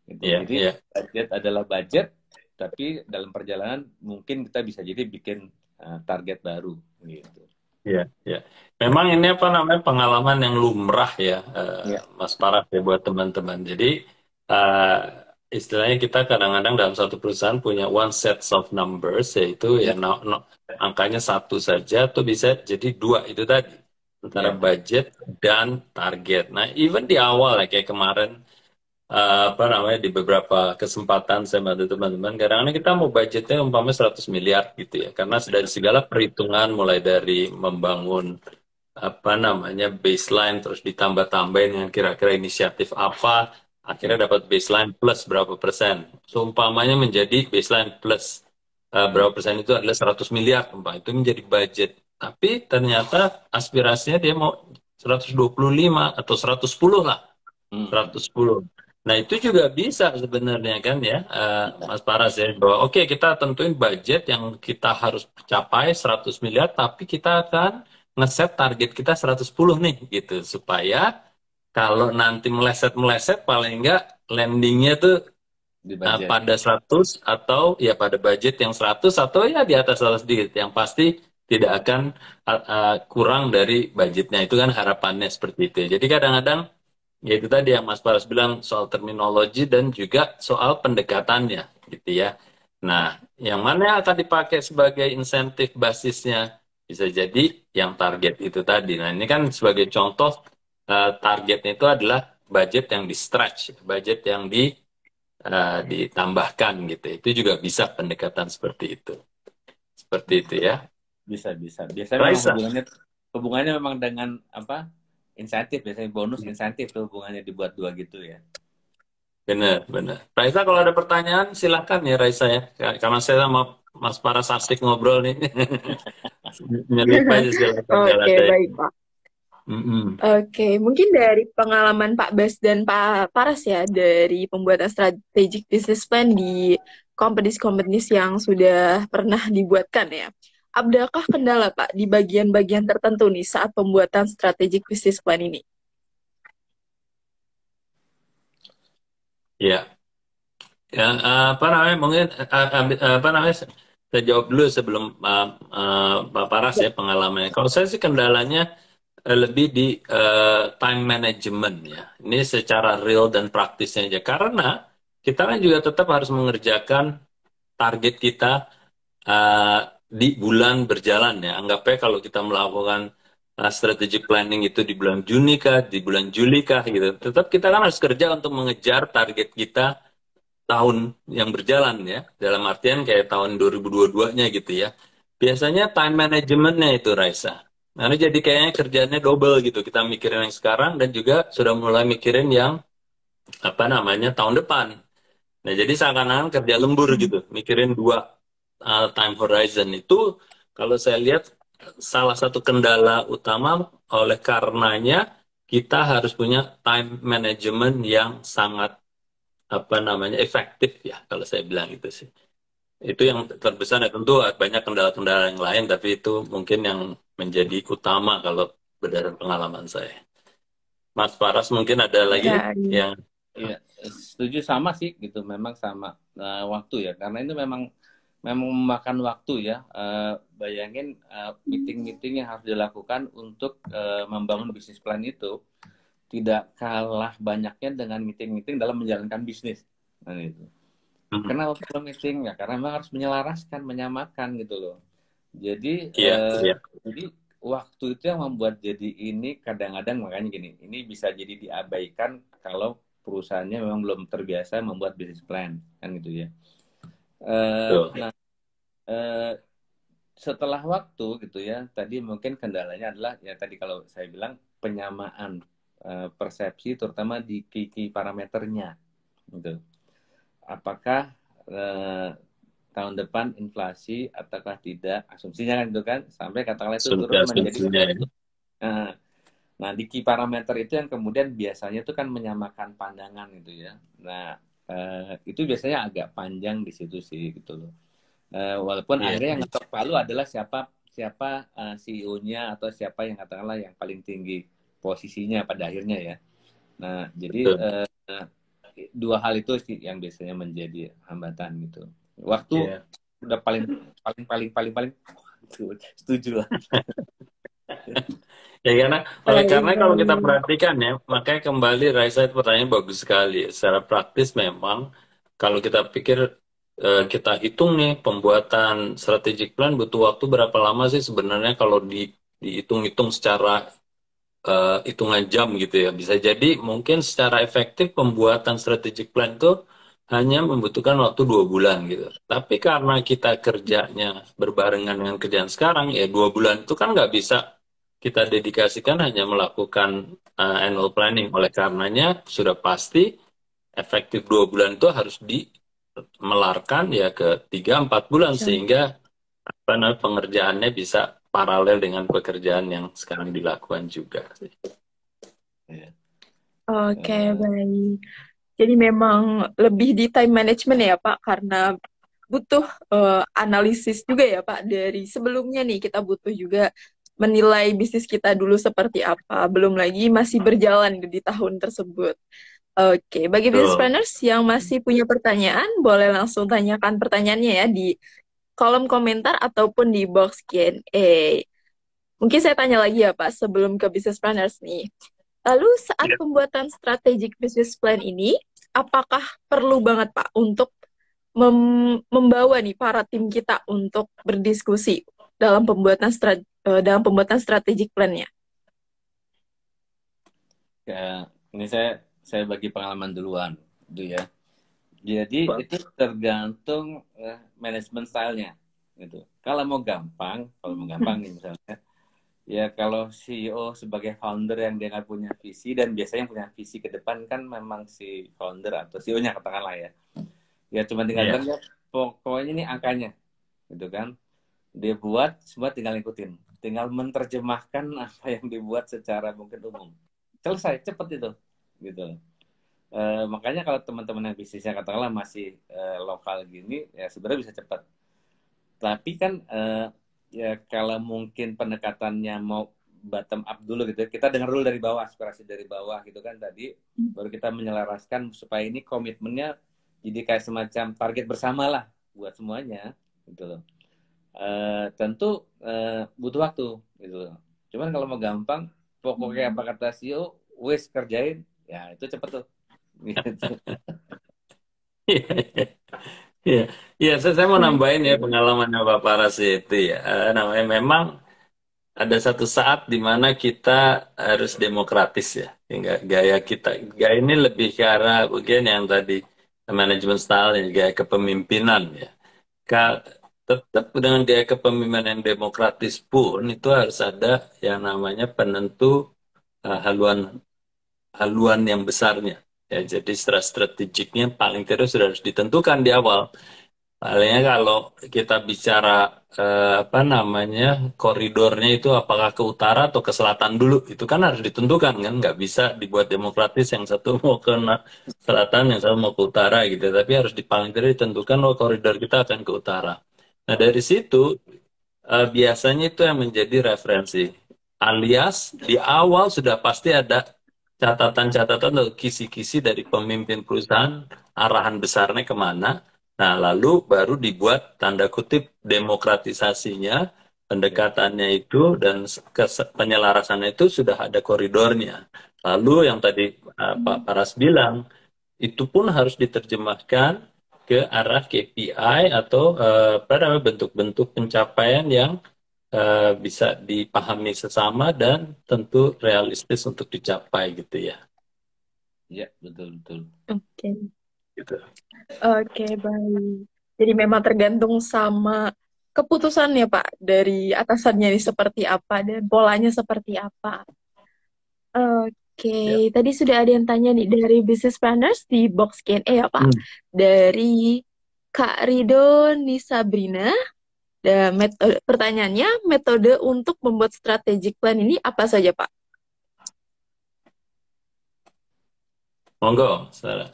Gitu. Jadi budget adalah budget, tapi dalam perjalanan mungkin kita bisa jadi bikin target baru gitu. Iya. Memang ini apa namanya pengalaman yang lumrah ya, Mas Paras ya buat teman-teman. Jadi istilahnya kita kadang-kadang dalam satu perusahaan punya one set of numbers, yaitu ya angkanya satu saja, atau bisa jadi dua itu tadi antara budget dan target. Nah, even di awal ya, kayak kemarin di beberapa kesempatan saya bantu teman-teman, kadang-kadang kita mau budgetnya umpamanya 100 miliar gitu ya, karena dari segala perhitungan mulai dari membangun baseline, terus ditambah-tambahin dengan kira-kira inisiatif apa, akhirnya dapat baseline plus berapa persen. Seumpamanya menjadi baseline plus berapa persen itu adalah 100 miliar, itu menjadi budget. Tapi ternyata aspirasinya dia mau 125 atau 110 lah. 110. Nah, itu juga bisa sebenarnya kan ya, Mas Paras ya, bahwa oke, kita tentuin budget yang kita harus capai 100 miliar, tapi kita akan ngeset target kita 110 nih, gitu. Supaya kalau nanti meleset-meleset, paling enggak landingnya tuh pada 100 atau ya pada budget yang 100 atau ya di atas 100 sedikit. Yang pasti tidak akan kurang dari budgetnya. Itu kan harapannya seperti itu. Jadi kadang-kadang ya itu tadi yang Mas Paras bilang soal terminologi dan juga soal pendekatannya gitu ya. Nah, yang mana yang akan dipakai sebagai insentif basisnya bisa jadi yang target itu tadi. Nah, ini kan sebagai contoh targetnya itu adalah budget yang di stretch, budget yang ditambahkan gitu. Itu juga bisa pendekatan seperti itu. Seperti itu ya. Bisa. Biasanya hubungannya memang dengan apa? Insentif, biasanya bonus insentif tuh hubungannya dibuat dua gitu ya. Benar. Raisa, kalau ada pertanyaan silahkan ya Raisa ya. Karena saya sama Mas Paras asik ngobrol nih. Oke, baik Pak. Oke, mungkin dari pengalaman Pak Bas dan Pak Paras ya, dari pembuatan strategic business plan di companies yang sudah pernah dibuatkan ya. Adakah kendala Pak di bagian-bagian tertentu nih saat pembuatan strategic business plan ini? Ya, mungkin saya jawab dulu sebelum Pak Paras ya pengalamannya. Kalau saya sih kendalanya lebih di time management ya. Ini secara real dan praktisnya aja. Karena kita kan juga tetap harus mengerjakan target kita di bulan berjalan ya. Anggapnya kalau kita melakukan strategic planning itu di bulan Juni kah, di bulan Juli kah gitu. Tetap kita kan harus kerja untuk mengejar target kita tahun yang berjalan ya. Dalam artian kayak tahun 2022-nya gitu ya. Biasanya time managementnya itu Raisa. Karena jadi kayaknya kerjaannya double gitu. Kita mikirin yang sekarang dan juga sudah mulai mikirin yang apa namanya tahun depan. Nah, jadi seakan-akan kerja lembur gitu, mikirin dua time horizon itu kalau saya lihat salah satu kendala utama oleh karenanya kita harus punya time management yang sangat apa namanya efektif ya kalau saya bilang itu sih. Itu yang terbesar ya tentu banyak kendala-kendala yang lain tapi itu mungkin yang menjadi utama kalau berdasarkan pengalaman saya. Mas Paras mungkin ada lagi Ya, iya. yang Iya, setuju sama sih gitu. Memang sama waktu ya. Karena itu memang memang memakan waktu ya. Bayangin meeting-meeting yang harus dilakukan untuk membangun bisnis plan itu tidak kalah banyaknya dengan meeting-meeting dalam menjalankan bisnis. Nah, itu. Kenapa perlu meeting ya? Karena memang harus menyelaraskan, menyamakan gitu loh. Jadi iya, iya. jadi waktu itu yang membuat jadi ini kadang-kadang makanya gini, ini bisa jadi diabaikan kalau perusahaannya memang belum terbiasa membuat business plan kan gitu ya. Betul. Nah setelah waktu gitu ya, tadi mungkin kendalanya adalah ya tadi kalau saya bilang penyamaan persepsi terutama di key parameternya gitu. Apakah tahun depan inflasi ataukah tidak, asumsinya kan itu kan sampai katakanlah itu turun menjadi nah di key parameter itu yang kemudian biasanya itu kan menyamakan pandangan gitu ya. Nah itu biasanya agak panjang di situ sih gitu loh. Walaupun akhirnya yang ngetok palu adalah siapa CEO-nya atau siapa yang katakanlah yang paling tinggi posisinya pada akhirnya ya. Nah jadi dua hal itu sih yang biasanya menjadi hambatan gitu. Waktu udah paling setuju lah. Ya karena kalau kita perhatikan ya, makanya kembali Raisa itu pertanyaan bagus sekali. Secara praktis memang kalau kita pikir kita hitung nih pembuatan strategic plan butuh waktu berapa lama sih sebenarnya kalau dihitung-hitung secara hitungan jam gitu ya. Bisa jadi mungkin secara efektif pembuatan strategic plan itu hanya membutuhkan waktu 2 bulan gitu. Tapi karena kita kerjanya berbarengan dengan kerjaan sekarang, ya 2 bulan itu kan nggak bisa kita dedikasikan hanya melakukan annual planning. Oleh karenanya sudah pasti efektif 2 bulan itu harus dimelarkan ya ke 3-4 bulan sehingga pengerjaannya bisa paralel dengan pekerjaan yang sekarang dilakukan juga. Oke, baik. Jadi memang lebih di time management ya Pak, karena butuh analisis juga ya Pak dari sebelumnya nih kita butuh juga menilai bisnis kita dulu seperti apa, belum lagi masih berjalan di tahun tersebut. Oke, bagi business planners yang masih punya pertanyaan, boleh langsung tanyakan pertanyaannya ya di kolom komentar ataupun di box Q&A. Mungkin saya tanya lagi ya Pak sebelum ke business planners nih. Lalu saat pembuatan strategic business plan ini, apakah perlu banget Pak untuk membawa nih para tim kita untuk berdiskusi dalam pembuatan strategic plan-nya? Ya, ini saya bagi pengalaman duluan, gitu ya. Jadi itu tergantung manajemen stylenya, gitu. Kalau mau gampang nih misalnya, ya kalau CEO sebagai founder yang dia nggak punya visi dan biasanya yang punya visi ke depan kan memang si founder atau CEO-nya katakanlah ya. Ya cuma tinggal bilang ya pokoknya ini angkanya, gitu kan. Dia buat, semua tinggal ikutin. Tinggal menerjemahkan apa yang dibuat secara mungkin umum. Selesai, cepet itu, gitu. Makanya kalau teman-teman yang bisnisnya katakanlah masih lokal gini, ya sebenarnya bisa cepat. Tapi kan ya kalau mungkin pendekatannya mau bottom up dulu gitu, kita dengar dulu dari bawah, aspirasi dari bawah gitu kan tadi, baru kita menyelaraskan supaya ini komitmennya jadi kayak semacam target bersama lah buat semuanya, gitu loh. Tentu butuh waktu, gitu loh. Cuman kalau mau gampang, pokoknya apa kata CEO, wes kerjain, ya itu cepet tuh. Gitu. Iya, iya, saya mau nambahin ya pengalamannya Pak Paras itu ya. Namanya memang ada satu saat di mana kita harus demokratis ya. Hingga gaya kita, gaya ini lebih ke arah bagian yang tadi manajemen style, ya, gaya kepemimpinan ya. Ka- Tetap dengan gaya kepemimpinan yang demokratis pun itu harus ada yang namanya penentu haluan haluan yang besarnya. Ya, jadi strategiknya paling tidak sudah harus ditentukan di awal. Palingnya kalau kita bicara apa namanya koridornya itu apakah ke utara atau ke selatan dulu, itu kan harus ditentukan kan, nggak bisa dibuat demokratis yang satu mau ke selatan, yang satu mau ke utara gitu. Tapi harus paling tidak ditentukan oh koridor kita akan ke utara. Nah dari situ biasanya itu yang menjadi referensi. Alias di awal sudah pasti ada catatan-catatan atau kisi-kisi dari pemimpin perusahaan, arahan besarnya kemana. Nah, lalu baru dibuat tanda kutip demokratisasinya, pendekatannya itu, dan penyelarasannya itu sudah ada koridornya. Lalu yang tadi Pak Paras bilang, itu pun harus diterjemahkan ke arah KPI atau apa namanya bentuk-bentuk pencapaian yang bisa dipahami sesama dan tentu realistis untuk dicapai gitu ya. Ya, betul betul. Oke. Gitu. Oke, baik. Jadi memang tergantung sama keputusannya, Pak, dari atasannya ini seperti apa dan polanya seperti apa. Oke, Ya. tadi sudah ada yang tanya nih dari Business Planners di box Q&A ya, Pak. Hmm. Dari Kak Rido Nisabrina. Dan pertanyaannya, metode untuk membuat strategic plan ini apa saja, Pak? Monggo, salah.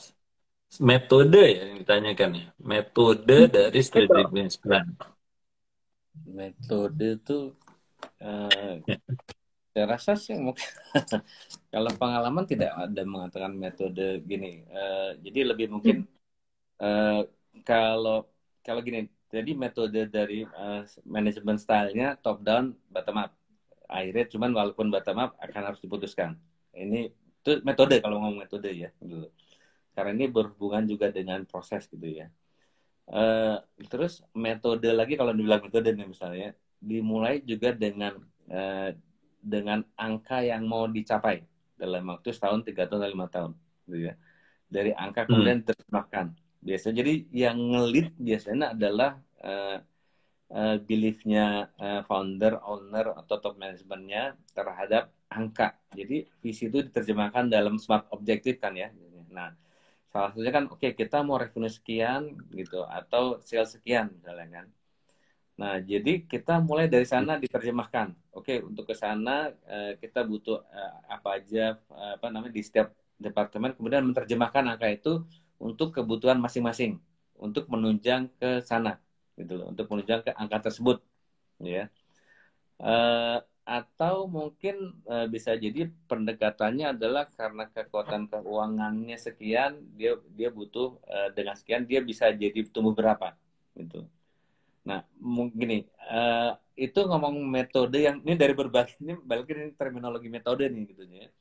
Metode ya yang ditanyakan ya. Metode dari strategic Betul. business plan. Metode itu saya rasa sih mungkin kalau pengalaman tidak ada mengatakan metode gini. Jadi lebih mungkin kalau kalau gini. Jadi metode dari manajemen stylenya top down, bottom up. Akhirnya cuman walaupun bottom up akan harus diputuskan. Ini itu metode kalau ngomong metode ya dulu. Karena ini berhubungan juga dengan proses gitu ya. Terus metode lagi kalau dibilang metode nih misalnya dimulai juga dengan angka yang mau dicapai dalam waktu setahun, 3 tahun, 5 tahun gitu ya. Dari angka kemudian diterjemahkan. Biasanya jadi yang ngelit biasanya adalah belief-nya founder, owner atau top manajemennya terhadap angka. Jadi visi itu diterjemahkan dalam smart objective kan ya. Nah, salah satunya kan oke, kita mau revenue sekian gitu atau sales sekian misalnya kan. Nah, jadi kita mulai dari sana diterjemahkan. Oke, untuk ke sana kita butuh apa aja apa namanya di setiap departemen, kemudian menerjemahkan angka itu untuk kebutuhan masing-masing untuk menunjang ke sana gitu loh, untuk menunjang ke angka tersebut ya. Atau mungkin bisa jadi pendekatannya adalah karena kekuatan keuangannya sekian, dia butuh dengan sekian dia bisa jadi tumbuh berapa gitu. Nah, mungkin gini, itu ngomong metode yang ini dari berbagai ini balik ini terminologi metode nih gitu ya.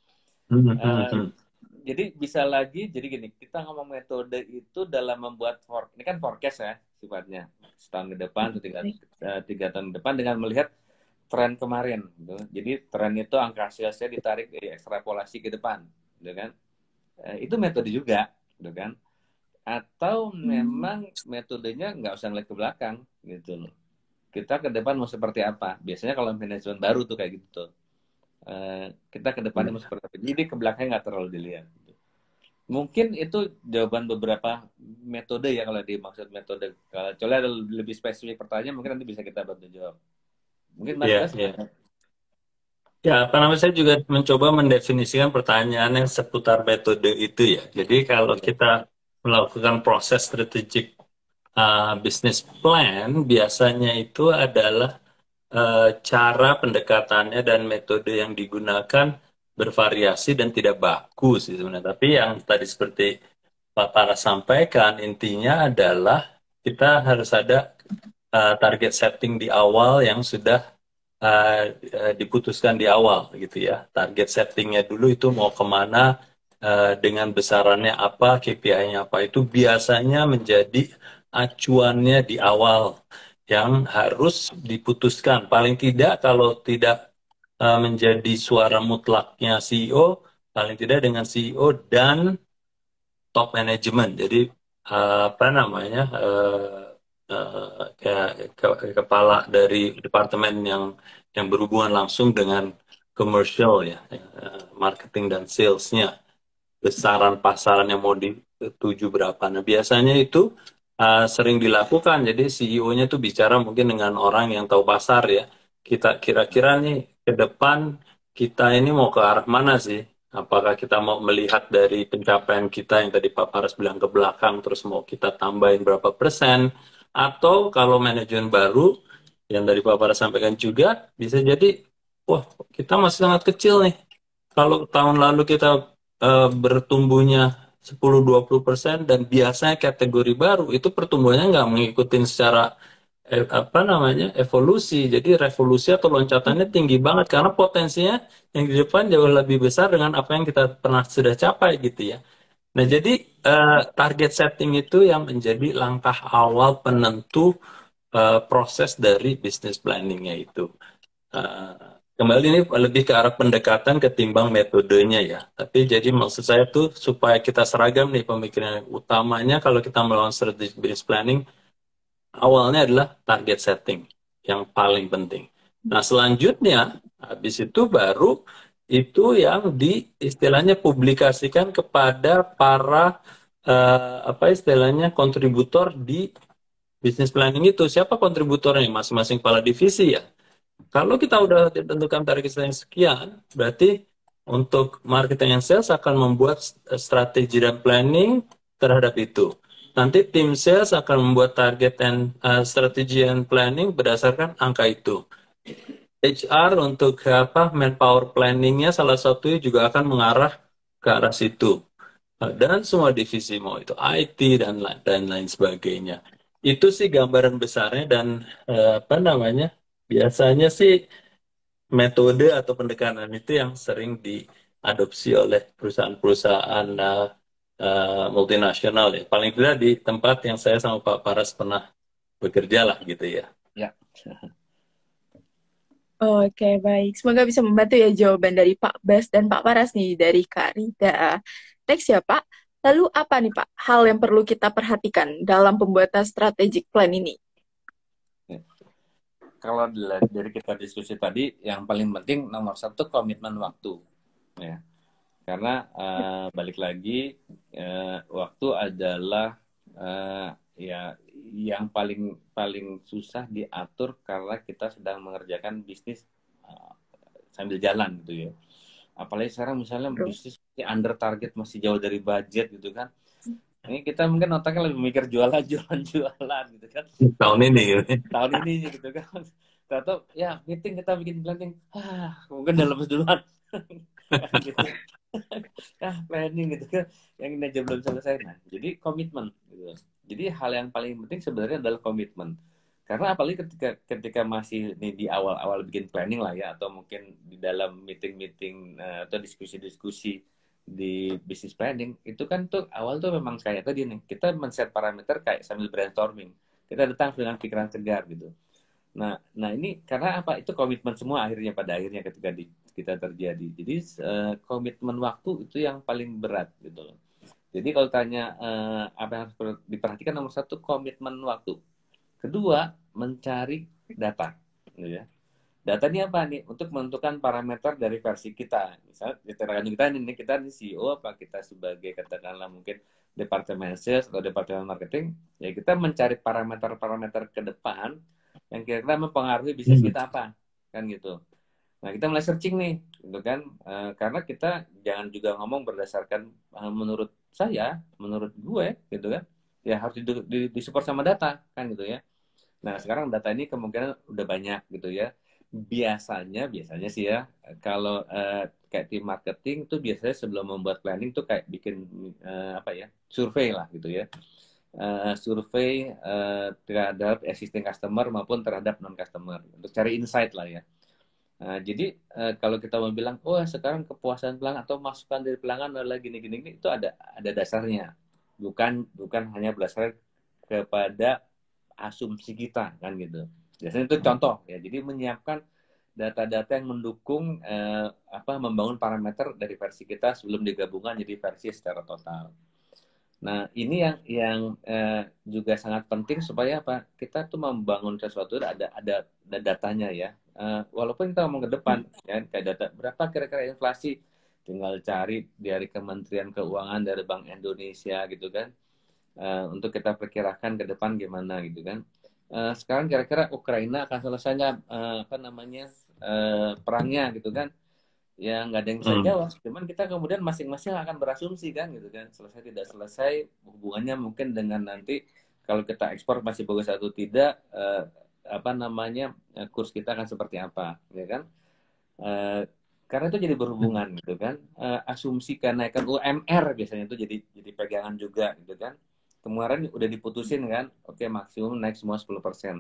Jadi bisa lagi, jadi gini, kita ngomong metode itu dalam membuat ini kan forecast ya sifatnya setahun ke depan atau tiga tahun ke depan dengan melihat tren kemarin gitu. Jadi tren itu angka salesnya ditarik ekstrapolasi ke depan gitu kan. Itu metode juga gitu kan. Atau memang metodenya nggak usah ngeliat ke belakang gitu loh. Kita ke depan mau seperti apa? Biasanya kalau manajemen baru tuh kayak gitu tuh. Kita ke depan mau seperti apa? Jadi ke belakang nggak terlalu dilihat. Gitu. Mungkin itu jawaban beberapa metode ya kalau dimaksud metode. Kalau coba ada lebih spesifik pertanyaan mungkin nanti bisa kita bantu jawab. Mungkin Mas Bas. Ya, apa namanya, saya juga mencoba mendefinisikan pertanyaan yang seputar metode itu ya. Jadi kalau kita melakukan proses strategic business plan, biasanya itu adalah cara pendekatannya dan metode yang digunakan bervariasi dan tidak baku sih sebenarnya. Tapi yang tadi seperti Pak Para sampaikan, intinya adalah kita harus ada target setting di awal yang sudah diputuskan di awal gitu ya. Target settingnya dulu itu mau kemana, dengan besarannya apa, KPI-nya apa, itu biasanya menjadi acuannya di awal yang harus diputuskan. Paling tidak kalau tidak menjadi suara mutlaknya CEO, paling tidak dengan CEO dan top management. Jadi apa namanya, kepala dari departemen yang berhubungan langsung dengan commercial ya, marketing dan salesnya, besaran pasaran yang mau dituju berapa. Nah biasanya itu sering dilakukan. Jadi CEO-nya tuh bicara mungkin dengan orang yang tahu pasar ya. Kita kira-kira nih ke depan kita ini mau ke arah mana sih? Apakah kita mau melihat dari pencapaian kita yang tadi Pak Paras bilang ke belakang, terus mau kita tambahin berapa persen? Atau kalau manajemen baru, yang dari Pak Paras sampaikan juga, bisa jadi, wah kita masih sangat kecil nih. Kalau tahun lalu kita bertumbuhnya 10-20% dan biasanya kategori baru, itu pertumbuhannya nggak mengikuti secara apa namanya evolusi, jadi revolusi atau loncatannya tinggi banget karena potensinya yang di depan jauh lebih besar dengan apa yang kita pernah sudah capai gitu ya. Nah jadi target setting itu yang menjadi langkah awal penentu proses dari business planningnya itu. Kembali ini lebih ke arah pendekatan ketimbang metodenya ya. Tapi jadi maksud saya tuh supaya kita seragam nih pemikiran utamanya kalau kita melakukan strategi business planning, awalnya adalah target setting yang paling penting. Nah, selanjutnya habis itu baru itu yang di istilahnya publikasikan kepada para apa istilahnya kontributor di business planning itu. Siapa kontributornya? Masing-masing kepala divisi ya. Kalau kita udah ditentukan target yang sekian, berarti untuk marketing and sales akan membuat strategi dan planning terhadap itu. Nanti tim sales akan membuat target dan strategi and planning berdasarkan angka itu. HR untuk apa manpower planningnya salah satunya juga akan mengarah ke arah situ. Dan semua divisi mau itu IT dan lain sebagainya. Itu sih gambaran besarnya dan apa namanya? Biasanya sih metode atau pendekatan itu yang sering diadopsi oleh perusahaan-perusahaan multinasional ya. Paling tidak di tempat yang saya sama Pak Paras pernah bekerja lah gitu ya. Ya. Oke, baik. Semoga bisa membantu ya jawaban dari Pak Bas dan Pak Paras nih dari Kak Rida. Next ya, Pak. Lalu apa nih, Pak, hal yang perlu kita perhatikan dalam pembuatan strategic plan ini? Kalau dari kita diskusi tadi, yang paling penting nomor satu komitmen waktu, ya. Karena balik lagi waktu adalah ya yang paling susah diatur karena kita sedang mengerjakan bisnis sambil jalan gitu ya. Apalagi sekarang misalnya bisnis under target, masih jauh dari budget gitu kan. Ini kita mungkin otaknya lebih mikir jualan gitu kan. Tahun ini gitu. Tahun ini gitu kan. Atau ya meeting kita bikin planning, mungkin dalam duluan. Gitu. Planning gitu kan, yang ini aja belum selesai. Nah, jadi komitmen gitu. Jadi hal yang paling penting sebenarnya adalah komitmen. Karena apalagi ketika masih nih di awal-awal bikin planning lah ya, atau mungkin di dalam meeting-meeting atau diskusi-diskusi di business planning, itu kan tuh awal tuh memang kayak tadi nih, kita men-set parameter kayak sambil brainstorming. Kita datang dengan pikiran segar gitu. Nah ini karena apa? Itu komitmen semua akhirnya pada akhirnya ketika kita terjadi. Jadi komitmen waktu itu yang paling berat gitu loh. Jadi kalau tanya apa yang harus diperhatikan, nomor satu komitmen waktu. Kedua, mencari data. Gitu ya. Data ini apa nih? Untuk menentukan parameter dari versi kita. Misalnya kita ini CEO, apa kita sebagai katakanlah mungkin departemen sales atau departemen marketing, ya kita mencari parameter-parameter ke depan yang kira-kira mempengaruhi bisnis kita apa, kan gitu. Nah kita mulai searching nih, gitu kan, karena kita jangan juga ngomong berdasarkan menurut saya, menurut gue, gitu kan, ya harus disupport sama data, kan gitu ya. Nah sekarang data ini kemungkinan udah banyak gitu ya. Biasanya sih ya, kalau kayak tim marketing tuh biasanya sebelum membuat planning tuh kayak bikin apa ya, survei lah gitu ya. Survei terhadap existing customer maupun terhadap non customer untuk cari insight lah ya. Jadi kalau kita mau bilang, oh sekarang kepuasan pelanggan atau masukan dari pelanggan adalah gini-gini, itu ada dasarnya, bukan hanya berdasarkan kepada asumsi kita kan gitu. Biasanya itu contoh ya. Jadi menyiapkan data-data yang mendukung membangun parameter dari versi kita sebelum digabungkan jadi versi secara total. Nah, ini yang juga sangat penting supaya apa? Kita tuh membangun sesuatu ada datanya ya. Walaupun kita ngomong ke depan ya, kayak data berapa kira-kira inflasi, tinggal cari dari Kementerian Keuangan, dari Bank Indonesia gitu kan. Untuk kita perkirakan ke depan gimana gitu kan. Sekarang kira-kira Ukraina akan selesai nggak perangnya gitu kan? Ya nggak ada yang bisa jawab, cuman kita kemudian masing-masing akan berasumsi kan gitu kan, selesai tidak selesai hubungannya mungkin dengan nanti kalau kita ekspor masih bagus atau tidak, kurs kita akan seperti apa ya kan. Karena itu jadi berhubungan gitu kan. Asumsi kenaikan UMR biasanya itu jadi pegangan juga gitu kan. Kemarin udah diputusin kan, oke maksimum naik semua 10%.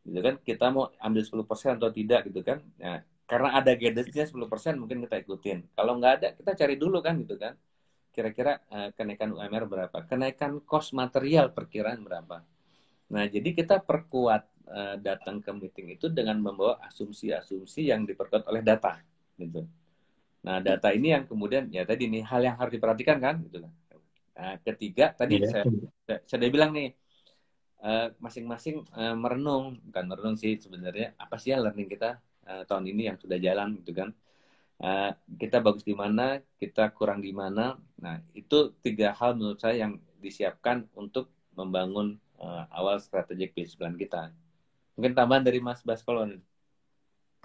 Gitu kan, kita mau ambil 10% atau tidak gitu kan. Nah, karena ada guidance-nya 10% mungkin kita ikutin. Kalau nggak ada, kita cari dulu kan gitu kan. Kira-kira kenaikan UMR berapa? Kenaikan cost material perkiraan berapa? Nah, jadi kita perkuat datang ke meeting itu dengan membawa asumsi-asumsi yang diperkuat oleh data gitu. Nah, data ini yang kemudian ya tadi nih hal yang harus diperhatikan kan gitu kan. Nah, ketiga tadi saya udah bilang nih, masing-masing merenung, bukan merenung sih sebenarnya, apa sih ya learning kita tahun ini yang sudah jalan gitu kan. Kita bagus di mana, kita kurang di mana. Nah, itu 3 hal menurut saya yang disiapkan untuk membangun awal strategic business plan kita. Mungkin tambahan dari Mas Baskolon.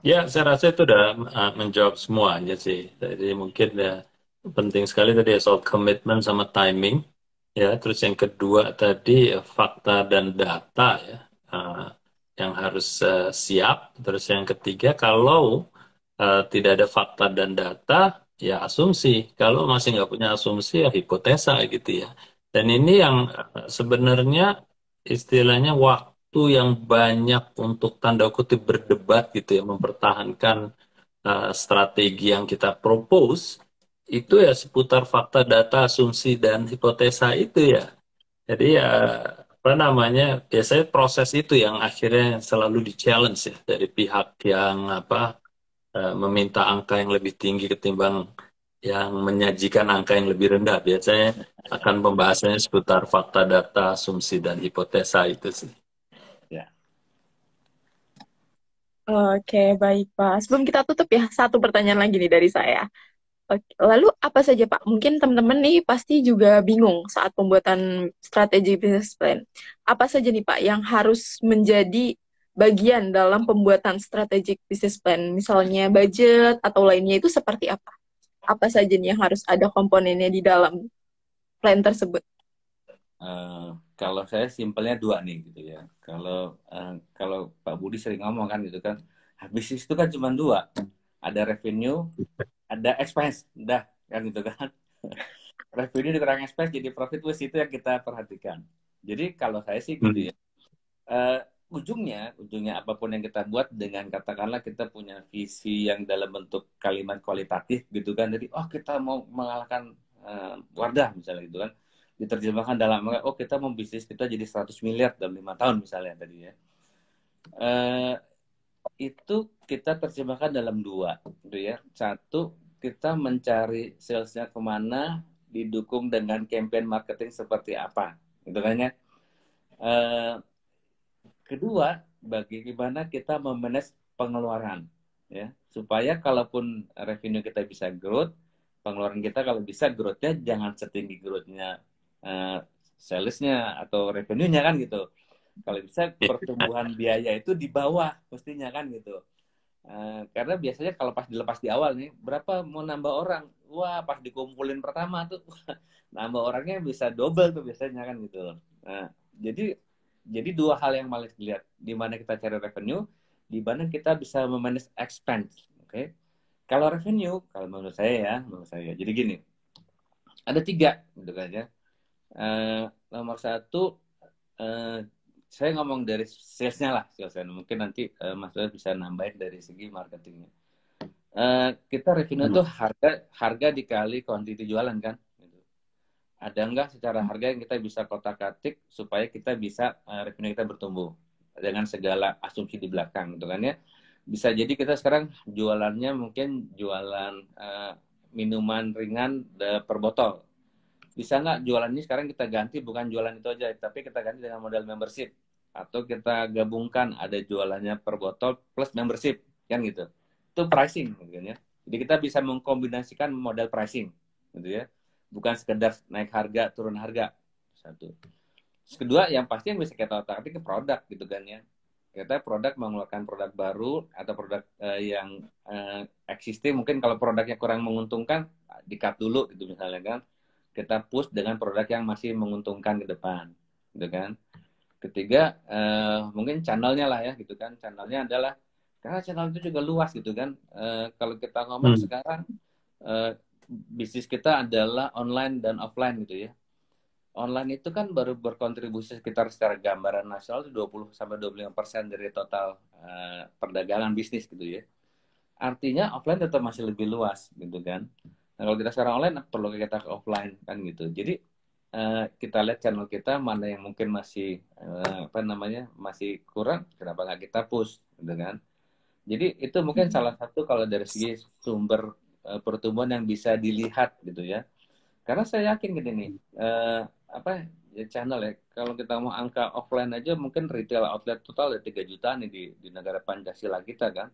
Ya, saya rasa itu udah menjawab semuanya sih. Jadi mungkin ya penting sekali tadi ya soal komitmen sama timing. Ya, terus yang kedua tadi fakta dan data ya yang harus siap. Terus yang ketiga kalau tidak ada fakta dan data ya asumsi. Kalau masih nggak punya asumsi ya hipotesa gitu ya. Dan ini yang sebenarnya istilahnya waktu yang banyak untuk tanda kutip berdebat gitu ya, mempertahankan strategi yang kita propose itu ya seputar fakta, data, asumsi dan hipotesa itu ya. Jadi ya apa namanya biasanya proses itu yang akhirnya selalu di-challenge ya dari pihak yang meminta angka yang lebih tinggi ketimbang yang menyajikan angka yang lebih rendah. Biasanya akan pembahasannya seputar fakta, data, asumsi dan hipotesa itu sih. Ya. Oke, baik Pak. Sebelum kita tutup ya, satu pertanyaan lagi nih dari saya. Oke, lalu apa saja Pak? Mungkin teman-teman nih pasti juga bingung saat pembuatan strategi business plan. Apa saja nih Pak yang harus menjadi bagian dalam pembuatan strategic business plan? Misalnya budget atau lainnya itu seperti apa? Apa saja nih yang harus ada komponennya di dalam plan tersebut? Kalau saya simpelnya 2 nih gitu ya. Kalau Pak Budi sering ngomong kan gitu kan, bisnis itu kan cuma 2, ada revenue, ada expense, udah kan gitu kan. Revenue dikurang expense jadi profit, itu yang kita perhatikan. Jadi kalau saya sih gitu ya. Ujungnya apapun yang kita buat, dengan katakanlah kita punya visi yang dalam bentuk kalimat kualitatif gitu kan. Jadi kita mau mengalahkan Wardah misalnya gitu kan, diterjemahkan dalam kita mau bisnis kita jadi 100 miliar dalam 5 tahun misalnya tadi ya. Itu kita terjemahkan dalam 2 gitu ya. Satu, kita mencari salesnya kemana, didukung dengan campaign marketing seperti apa gitu kan ya. Kedua, bagaimana kita memanage pengeluaran ya, supaya kalaupun revenue kita bisa growth, pengeluaran kita kalau bisa growth-nya jangan setinggi growth-nya sales-nya atau revenue-nya kan gitu. Kalau bisa pertumbuhan biaya itu di bawah mestinya kan gitu. Karena biasanya kalau pas dilepas di awal nih, berapa mau nambah orang? Wah, pas dikumpulin pertama tuh nambah orangnya bisa double tuh biasanya kan gitu. Jadi 2 hal yang paling dilihat, di mana kita cari revenue, di mana kita bisa memanage expense. Oke. Kalau revenue, kalau menurut saya, jadi gini, ada 3 gitu kan ya. Nomor 1, saya ngomong dari salesnya lah, salesnya. Mungkin nanti Mas Bas bisa nambahin dari segi marketingnya. Kita revenue Hmm. tuh harga dikali kuantiti jualan kan. Gitu. Ada nggak secara harga yang kita bisa kotak-katik supaya kita bisa revenue kita bertumbuh dengan segala asumsi di belakang gitu kan ya. Bisa jadi kita sekarang jualannya mungkin jualan minuman ringan per botol. Bisa nggak jualannya sekarang kita ganti bukan jualan itu aja, tapi kita ganti dengan model membership. Atau kita gabungkan ada jualannya per botol plus membership, kan gitu. Itu pricing, gitu kan ya. Jadi kita bisa mengkombinasikan model pricing, gitu ya. Bukan sekedar naik harga, turun harga. Satu. Terus kedua, yang pasti yang bisa kita otak-atik ke produk, gitu kan ya. Kita produk mengeluarkan produk baru atau produk yang existing, mungkin kalau produknya kurang menguntungkan, di-cut dulu gitu misalnya kan kita push dengan produk yang masih menguntungkan ke depan, gitu kan. Ketiga, mungkin channelnya lah ya, gitu kan. Channelnya adalah karena channel itu juga luas, gitu kan. Kalau kita ngomong Hmm. sekarang, bisnis kita adalah online dan offline, gitu ya. Online itu kan baru berkontribusi sekitar secara gambaran nasional 20-25% dari total perdagangan bisnis, gitu ya. Artinya offline tetap masih lebih luas, gitu kan. Nah, kalau kita sekarang online, perlu kita ke offline kan gitu. Jadi kita lihat channel kita mana yang mungkin masih masih kurang, kenapa nggak kita push, gitu kan? Jadi itu mungkin salah satu kalau dari segi sumber pertumbuhan yang bisa dilihat gitu ya. Karena saya yakin gini nih, channel ya. Kalau kita mau angka offline aja, mungkin retail outlet total ada 3 juta nih di negara Pancasila kita kan.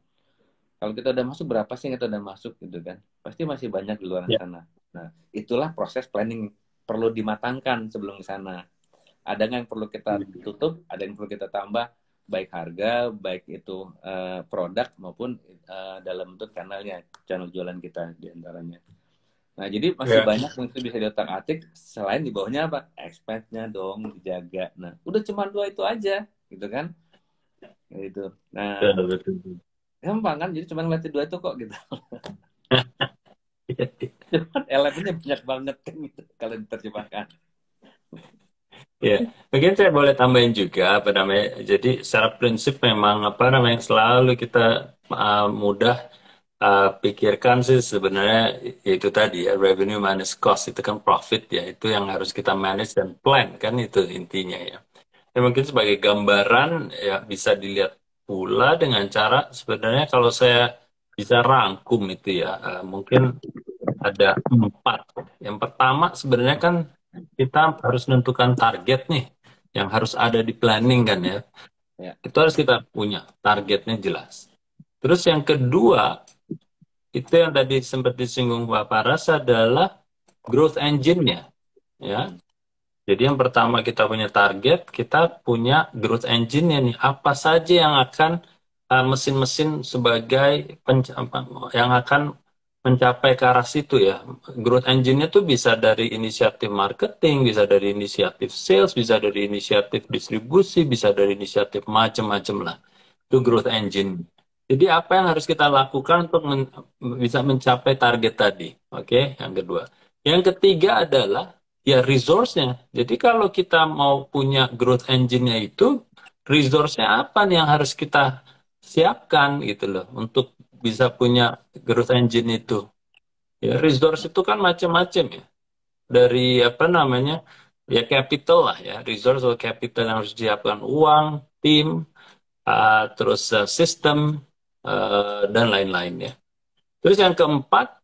Kalau kita udah masuk berapa sih yang kita udah masuk gitu kan? Pasti masih banyak di luar Ya. sana. Nah, itulah proses planning perlu dimatangkan sebelum ke sana. Ada nggak yang perlu kita tutup, ada yang perlu kita tambah, baik harga, baik itu produk maupun dalam bentuk channelnya, channel jualan kita diantaranya. Nah, jadi masih Ya. banyak yang itu bisa diotak-atik. Selain di bawahnya apa? Expense-nya dong dijaga. Nah, udah cuma dua itu aja, gitu kan? Gitu. Nah, Betul, betul. gampang kan? Jadi cuma ngeliatin dua itu kok gitu. Cuman elemennya banyak banget kan gitu kalau diterjemahkan. Ya, mungkin saya boleh tambahin juga apa namanya. Jadi secara prinsip memang apa namanya selalu kita mudah pikirkan sih sebenarnya itu tadi ya revenue minus cost itu kan profit ya itu yang harus kita manage dan plan kan itu intinya ya. Ya mungkin sebagai gambaran ya bisa dilihat pula dengan cara sebenarnya kalau saya bisa rangkum itu ya mungkin ada empat. Yang pertama sebenarnya kan kita harus menentukan target nih yang harus ada di planning kan ya. Ya, Itu harus kita punya targetnya jelas. Terus yang kedua itu yang tadi sempat disinggung Pak Paras adalah growth engine-nya ya. hmm, Jadi yang pertama kita punya target, kita punya growth engine-nya nih. Apa saja yang akan mesin-mesin sebagai yang akan mencapai ke arah situ ya. Growth engine-nya tuh bisa dari inisiatif marketing, bisa dari inisiatif sales, bisa dari inisiatif distribusi, bisa dari inisiatif macam-macam lah. Itu growth engine. Jadi apa yang harus kita lakukan untuk bisa mencapai target tadi? Oke, yang kedua. Yang ketiga adalah ya resource-nya. Jadi kalau kita mau punya growth engine-nya itu, resource-nya apa nih yang harus kita siapkan gitu loh untuk bisa punya growth engine itu. Ya resource itu kan macam-macam ya. Dari apa namanya? Ya capital lah ya. Resource atau capital yang harus disiapkan uang, tim, terus sistem dan lain-lain ya. Terus yang keempat,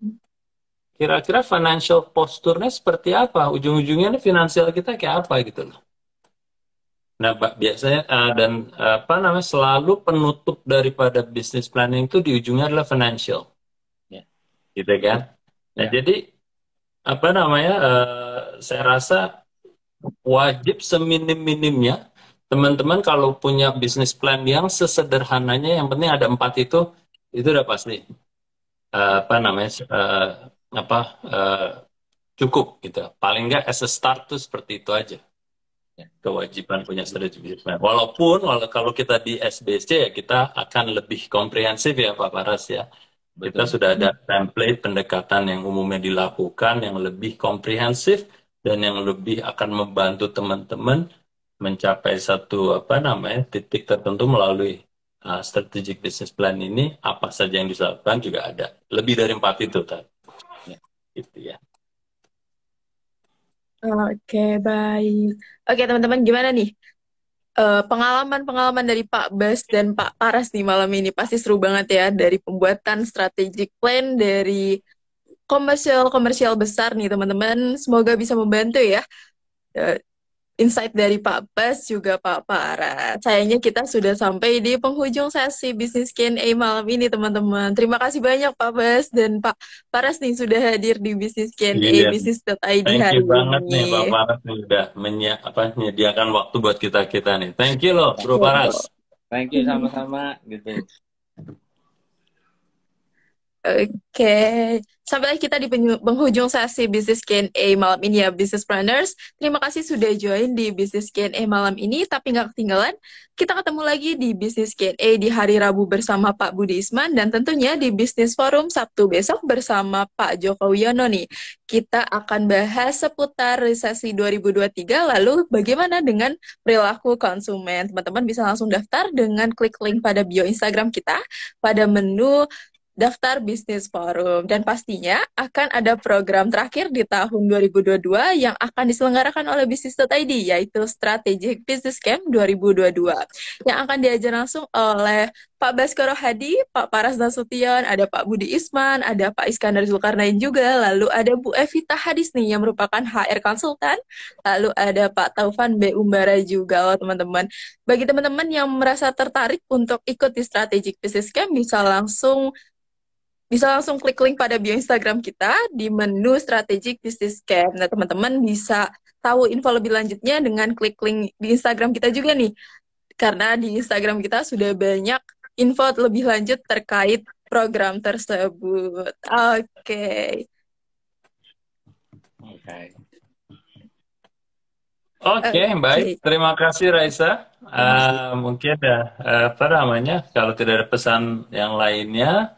kira-kira financial posture-nya seperti apa? Ujung-ujungnya nih finansial kita kayak apa gitu loh. Nah, biasanya dan apa namanya selalu penutup daripada business planning itu di ujungnya adalah financial, ya, gitu kan? Nah, ya, jadi apa namanya? Saya rasa wajib seminim-minimnya teman-teman kalau punya business plan yang sesederhananya, yang penting ada empat itu udah pasti apa namanya apa eh, cukup gitu. Paling nggak as a start tuh seperti itu aja. ya. Kewajiban punya strategi business plan. Walaupun kalau kita di SBC ya kita akan lebih komprehensif ya Pak Paras ya. Kita Betul. sudah ada template pendekatan yang umumnya dilakukan yang lebih komprehensif dan yang lebih akan membantu teman-teman mencapai satu apa namanya titik tertentu melalui strategic business plan ini apa saja yang bisa dilakukan juga ada. Lebih dari 4 itu, Tat. Ya. Gitu ya. Oke, baik. Oke, teman-teman, gimana nih? Pengalaman-pengalaman dari Pak Bas dan Pak Paras nih malam ini pasti seru banget ya, dari pembuatan strategic plan dari komersial besar nih teman-teman. Semoga bisa membantu ya. Eh, Insight dari Pak Bas juga Pak Paras. Sayangnya kita sudah sampai di penghujung sesi bisnis Q&A malam ini teman-teman. Terima kasih banyak Pak Bas dan Pak Paras nih sudah hadir di bisnis Q&A Iya. bisnis.id Thank hari you banget nih Pak ini. Paras nih udah menyediakan waktu buat kita nih. Thank you loh Bro Paras. Thank you sama-sama gitu. Oke, sampai kita di penghujung sesi bisnis Q&A malam ini ya, Business Planners. Terima kasih sudah join di bisnis Q&A malam ini, tapi nggak ketinggalan, kita ketemu lagi di bisnis Q&A di hari Rabu bersama Pak Budi Isman, dan tentunya di Bisnis Forum Sabtu besok bersama Pak Joko Wiono nih. Kita akan bahas seputar resesi 2023, lalu bagaimana dengan perilaku konsumen. Teman-teman bisa langsung daftar dengan klik link pada bio Instagram kita, pada menu daftar bisnis forum, dan pastinya akan ada program terakhir di tahun 2022 yang akan diselenggarakan oleh Bisnis.id, yaitu Strategic Business Camp 2022 yang akan diajar langsung oleh Pak Baskoro Hadi, Pak Paras Nasution, ada Pak Budi Isman, ada Pak Iskandar Zulkarnain juga, lalu ada Bu Evita Hadis nih yang merupakan HR konsultan, lalu ada Pak Taufan B. Umbara juga loh teman-teman. Bagi teman-teman yang merasa tertarik untuk ikut di Strategic Business Camp, bisa langsung klik link pada bio Instagram kita di menu Strategic Business Camp. Nah, teman-teman bisa tahu info lebih lanjutnya dengan klik link di Instagram kita juga nih. Karena di Instagram kita sudah banyak info lebih lanjut terkait program tersebut. Oke. Oke, baik. Terima kasih Raisa. Mungkin apa namanya, kalau tidak ada pesan yang lainnya,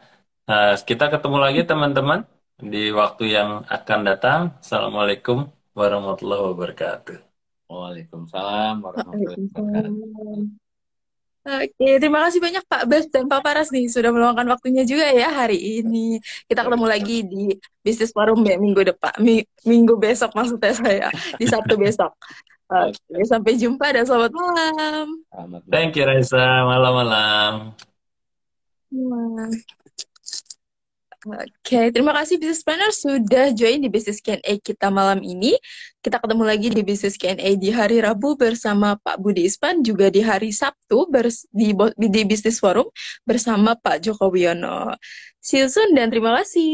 kita ketemu lagi teman-teman di waktu yang akan datang. Assalamualaikum warahmatullahi wabarakatuh. Waalaikumsalam warahmatullahi wabarakatuh. Oke, terima kasih banyak Pak Bas dan Pak Paras nih sudah meluangkan waktunya juga ya hari ini. Kita ketemu lagi di Bisnis Forum ya minggu depan, minggu besok maksudnya saya, di Sabtu besok. Oke, sampai jumpa dan selamat malam. Thank you Raisa, malam-malam. Oke, terima kasih Business Planner sudah join di Business Q&A kita malam ini. Kita ketemu lagi di Business Q&A di hari Rabu bersama Pak Budi Isman, juga di hari Sabtu di Business Forum bersama Pak Joko Wiono. See you soon dan terima kasih.